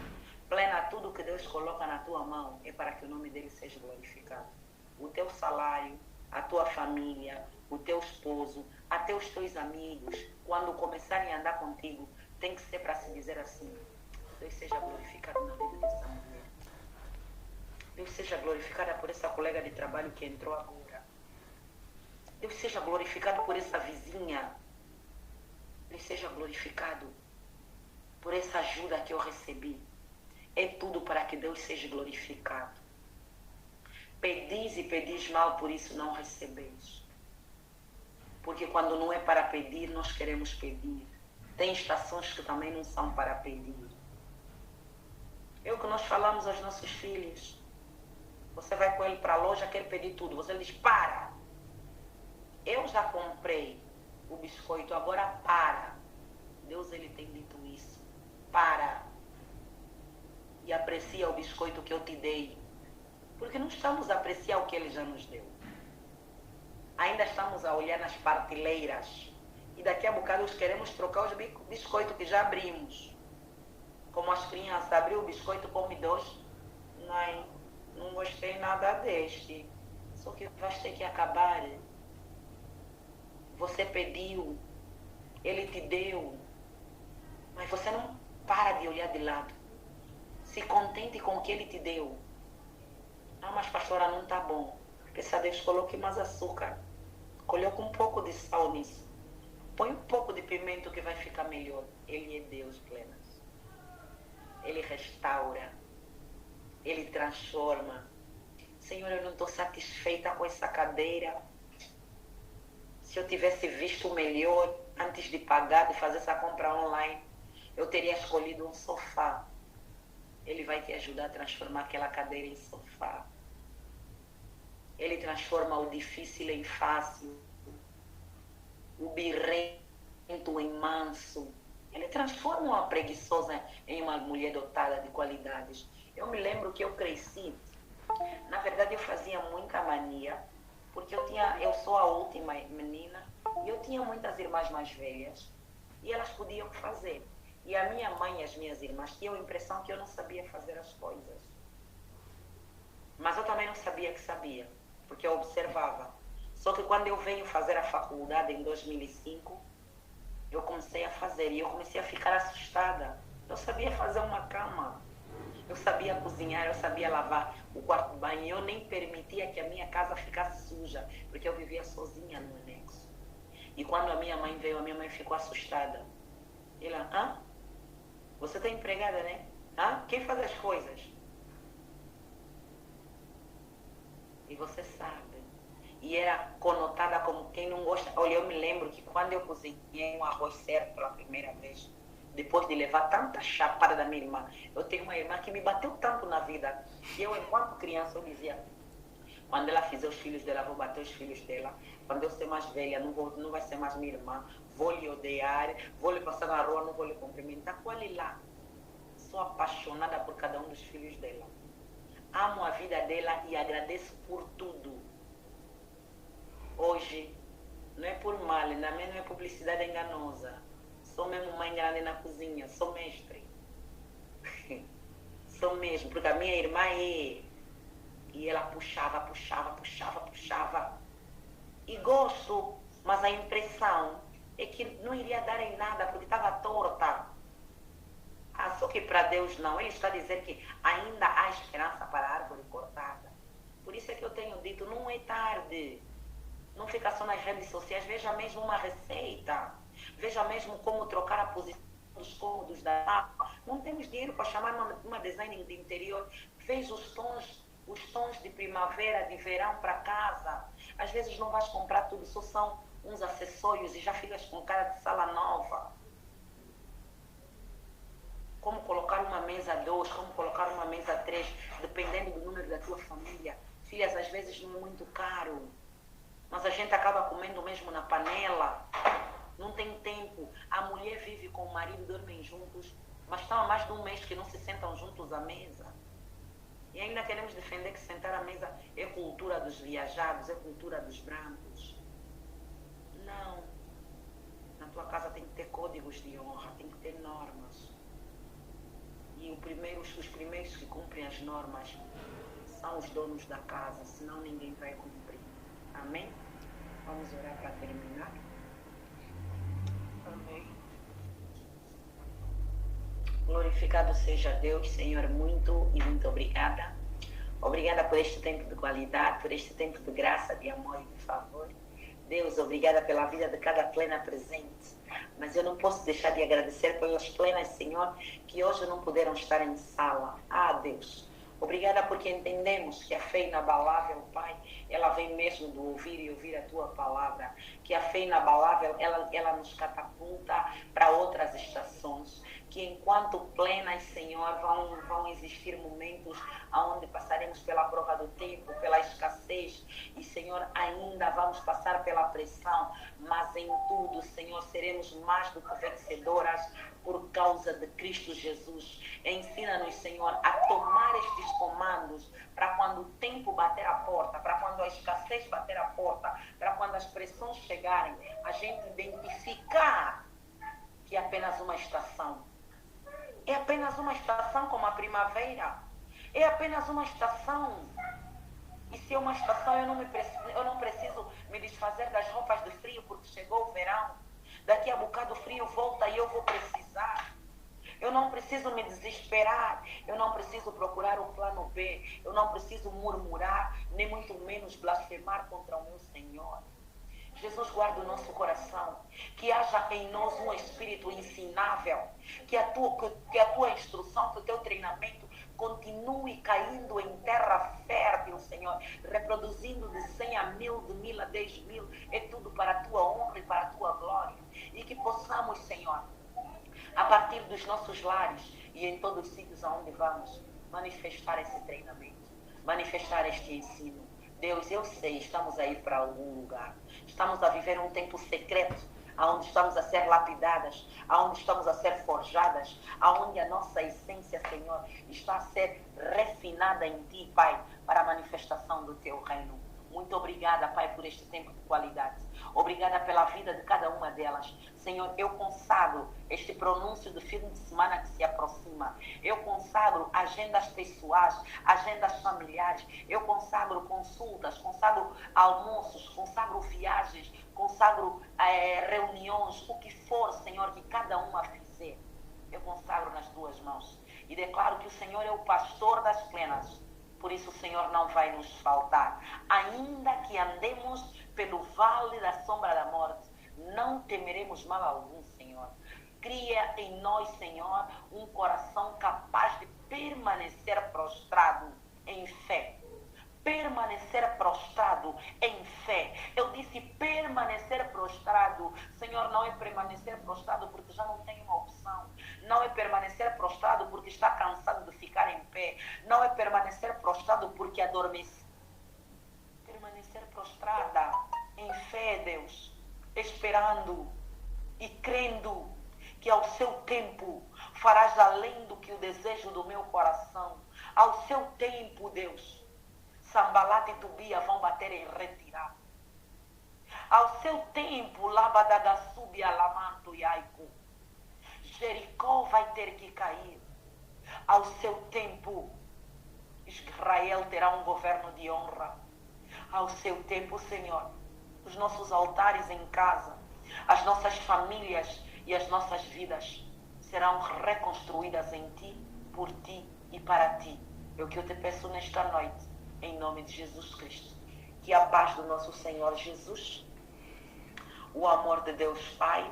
Plena, tudo que Deus coloca na tua mão é para que o nome dele seja glorificado. O teu salário, a tua família, o teu esposo, até os teus amigos, quando começarem a andar contigo, tem que ser para se dizer assim, Deus seja glorificado na vida dessa mulher. Deus seja glorificado por essa colega de trabalho que entrou agora. Deus seja glorificado por essa vizinha. Deus seja glorificado por essa ajuda que eu recebi. É tudo para que Deus seja glorificado. Pedis e pedis mal, por isso não recebeis. Porque quando não é para pedir, nós queremos pedir. Tem estações que também não são para pedir. É o que nós falamos aos nossos filhos. Você vai com ele para a loja, quer pedir tudo. Você diz, para. Eu já comprei o biscoito, agora para. Deus, ele tem dito isso. Para. E aprecia o biscoito que eu te dei. Porque não estamos a apreciar o que ele já nos deu. Ainda estamos a olhar nas partilheiras. E daqui a bocado queremos trocar os biscoitos que já abrimos. Como as crianças, abriu o biscoito, come 2. Não gostei nada deste. Só que vai ter que acabar. Você pediu, ele te deu. Mas você não para de olhar de lado. Se contente com o que Ele te deu. Ah, mas pastora, não está bom. Peça a Deus, coloque mais açúcar. Coloque um pouco de sal nisso. Põe um pouco de pimenta que vai ficar melhor. Ele é Deus, plenas. Ele restaura. Ele transforma. Senhor, eu não estou satisfeita com essa cadeira. Se eu tivesse visto o melhor antes de pagar, de fazer essa compra online, eu teria escolhido um sofá. Ele vai te ajudar a transformar aquela cadeira em sofá. Ele transforma o difícil em fácil, o birrento em manso. Ele transforma uma preguiçosa em uma mulher dotada de qualidades. Eu me lembro que eu cresci. Na verdade, eu fazia muita mania, porque eu sou a última menina e eu tinha muitas irmãs mais velhas e elas podiam fazer. E a minha mãe e as minhas irmãs tinham a impressão que eu não sabia fazer as coisas. Mas eu também não sabia que sabia, porque eu observava. Só que quando eu venho fazer a faculdade em 2005, eu comecei a fazer e eu comecei a ficar assustada. Eu sabia fazer uma cama, eu sabia cozinhar, eu sabia lavar o quarto de banho. Eu nem permitia que a minha casa ficasse suja, porque eu vivia sozinha no anexo. E quando a minha mãe veio, a minha mãe ficou assustada. Ela, você está empregada, né? Quem faz as coisas? E você sabe. E era conotada como quem não gosta. Olha, eu me lembro que quando eu cozinhei um arroz certo pela primeira vez, depois de levar tanta chapada da minha irmã, eu tenho uma irmã que me bateu tanto na vida, que eu, enquanto criança, eu dizia, quando ela fizer os filhos dela, vou bater os filhos dela. Quando eu ser mais velha, não vai ser mais minha irmã, vou lhe odiar, vou lhe passar na rua, não vou lhe cumprimentar. Olha lá, sou apaixonada por cada um dos filhos dela. Amo a vida dela e agradeço por tudo. Hoje, não é por mal, também não é publicidade enganosa. Sou mesmo mãe grande na cozinha, sou mestre. Sou mesmo, porque a minha irmã é. E ela puxava. E gosto, mas a impressão é que não iria dar em nada, porque estava torta. Só que para Deus não. Ele está a dizer que ainda há esperança para a árvore cortada. Por isso é que eu tenho dito, não é tarde. Não fica só nas redes sociais, veja mesmo uma receita. Veja mesmo como trocar a posição dos cômodos da sala. Não temos dinheiro para chamar uma designer de interior. Veja os tons de primavera, de verão para casa. Às vezes não vais comprar tudo, só são uns acessórios e já ficas com cara de sala nova. Como colocar uma mesa 2, como colocar uma mesa 3, dependendo do número da tua família. Filhas, às vezes não é muito caro, mas a gente acaba comendo mesmo na panela. Não tem tempo. A mulher vive com o marido, dormem juntos, mas estão há mais de um mês que não se sentam juntos à mesa. E ainda queremos defender que sentar à mesa é cultura dos viajados, é cultura dos brancos. Não. Na tua casa tem que ter códigos de honra, tem que ter normas. E os primeiros que cumprem as normas são os donos da casa, senão ninguém vai cumprir. Amém? Vamos orar para terminar. Amém. Glorificado seja Deus, Senhor, muito e muito obrigada. Obrigada por este tempo de qualidade, por este tempo de graça, de amor e de favor. Deus, obrigada pela vida de cada plena presente. Mas eu não posso deixar de agradecer pelas plenas, Senhor, que hoje não puderam estar em sala. Deus, obrigada porque entendemos que a fé inabalável, Pai, ela vem mesmo do ouvir e ouvir a Tua palavra. Que a fé inabalável, ela nos catapulta para outras estações. Que enquanto plenas, Senhor, vão existir momentos onde passaremos pela prova do tempo, pela escassez. E, Senhor, ainda vamos passar pela pressão. Mas em tudo, Senhor, seremos mais do que vencedoras por causa de Cristo Jesus. Ensina-nos, Senhor, a tomar estes comandos para quando o tempo bater a porta, para quando a escassez bater a porta, para quando as pressões chegarem, a gente identificar que é apenas uma estação. É apenas uma estação como a primavera. É apenas uma estação. E se é uma estação, eu não preciso me desfazer das roupas de frio porque chegou o verão. Daqui a bocado o frio volta e eu vou precisar. Eu não preciso me desesperar. Eu não preciso procurar um plano B. Eu não preciso murmurar, nem muito menos blasfemar contra o meu Senhor. Jesus, guarda o nosso coração, que haja em nós um espírito ensinável, que a tua instrução, que o teu treinamento continue caindo em terra fértil, Senhor, reproduzindo de 100 a 1000, de 1000 a 10.000, é tudo para a tua honra e para a tua glória, e que possamos, Senhor, a partir dos nossos lares e em todos os sítios aonde vamos, manifestar esse treinamento, manifestar este ensino. Deus, eu sei, estamos a ir para algum lugar. Estamos a viver um tempo secreto, onde estamos a ser lapidadas, onde estamos a ser forjadas, onde a nossa essência, Senhor, está a ser refinada em Ti, Pai, para a manifestação do Teu reino. Muito obrigada, Pai, por este tempo de qualidade. Obrigada pela vida de cada uma delas. Senhor, eu consagro este pronúncio do fim de semana que se aproxima. Eu consagro agendas pessoais, agendas familiares. Eu consagro consultas, consagro almoços, consagro viagens, consagro reuniões, o que for, Senhor, que cada uma fizer. Eu consagro nas Tuas mãos. E declaro que o Senhor é o pastor das plenas. Por isso o Senhor não vai nos faltar. Ainda que andemos pelo vale da sombra da morte, não temeremos mal algum, Senhor. Cria em nós, Senhor, um coração capaz de permanecer prostrado em fé. Permanecer prostrado em fé. Eu disse permanecer prostrado. Senhor, não é permanecer prostrado porque já não tem uma opção. Não é permanecer prostrado porque está cansado de ficar em pé. Não é permanecer prostrado porque adormece. Permanecer prostrada em fé, Deus, esperando e crendo que ao seu tempo farás além do que o desejo do meu coração. Ao seu tempo, Deus, Sambalat e Tobia vão bater em retirada. Ao seu tempo, Labadagassubi, Alamanto e Aico, Jericó vai ter que cair. Ao seu tempo, Israel terá um governo de honra. Ao seu tempo, Senhor, os nossos altares em casa, as nossas famílias e as nossas vidas serão reconstruídas em Ti, por Ti e para Ti. É o que eu te peço nesta noite, em nome de Jesus Cristo. Que a paz do nosso Senhor Jesus, o amor de Deus Pai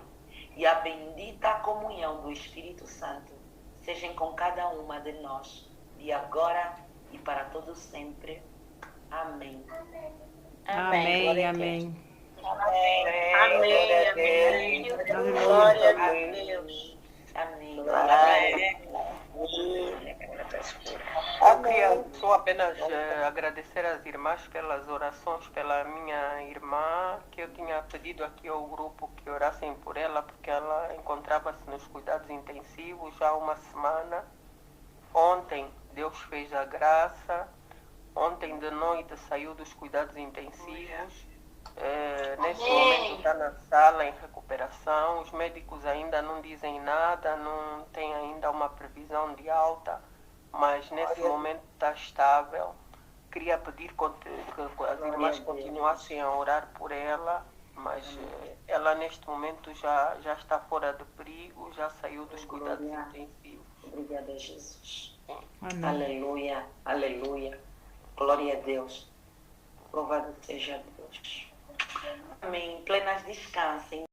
e a bendita comunhão do Espírito Santo sejam com cada uma de nós, de agora e para todo sempre. Amém. Amém, amém. Amém. Amém. Amém. Glória a Deus. Amém. Eu queria só apenas agradecer às irmãs pelas orações pela minha irmã, que eu tinha pedido aqui ao grupo que orassem por ela, porque ela encontrava-se nos cuidados intensivos já há uma semana. Ontem Deus fez a graça, ontem de noite saiu dos cuidados intensivos. Neste momento está na sala em recuperação. Os médicos ainda não dizem nada, não tem ainda uma previsão de alta, mas nesse momento está estável. Queria pedir que as irmãs continuassem a orar por ela, mas ela neste momento já está fora de perigo, já saiu dos cuidados intensivos. Obrigada, Jesus. Amém. Aleluia, aleluia. Glória a Deus. Louvado seja Deus. Amém. Plenas descansem.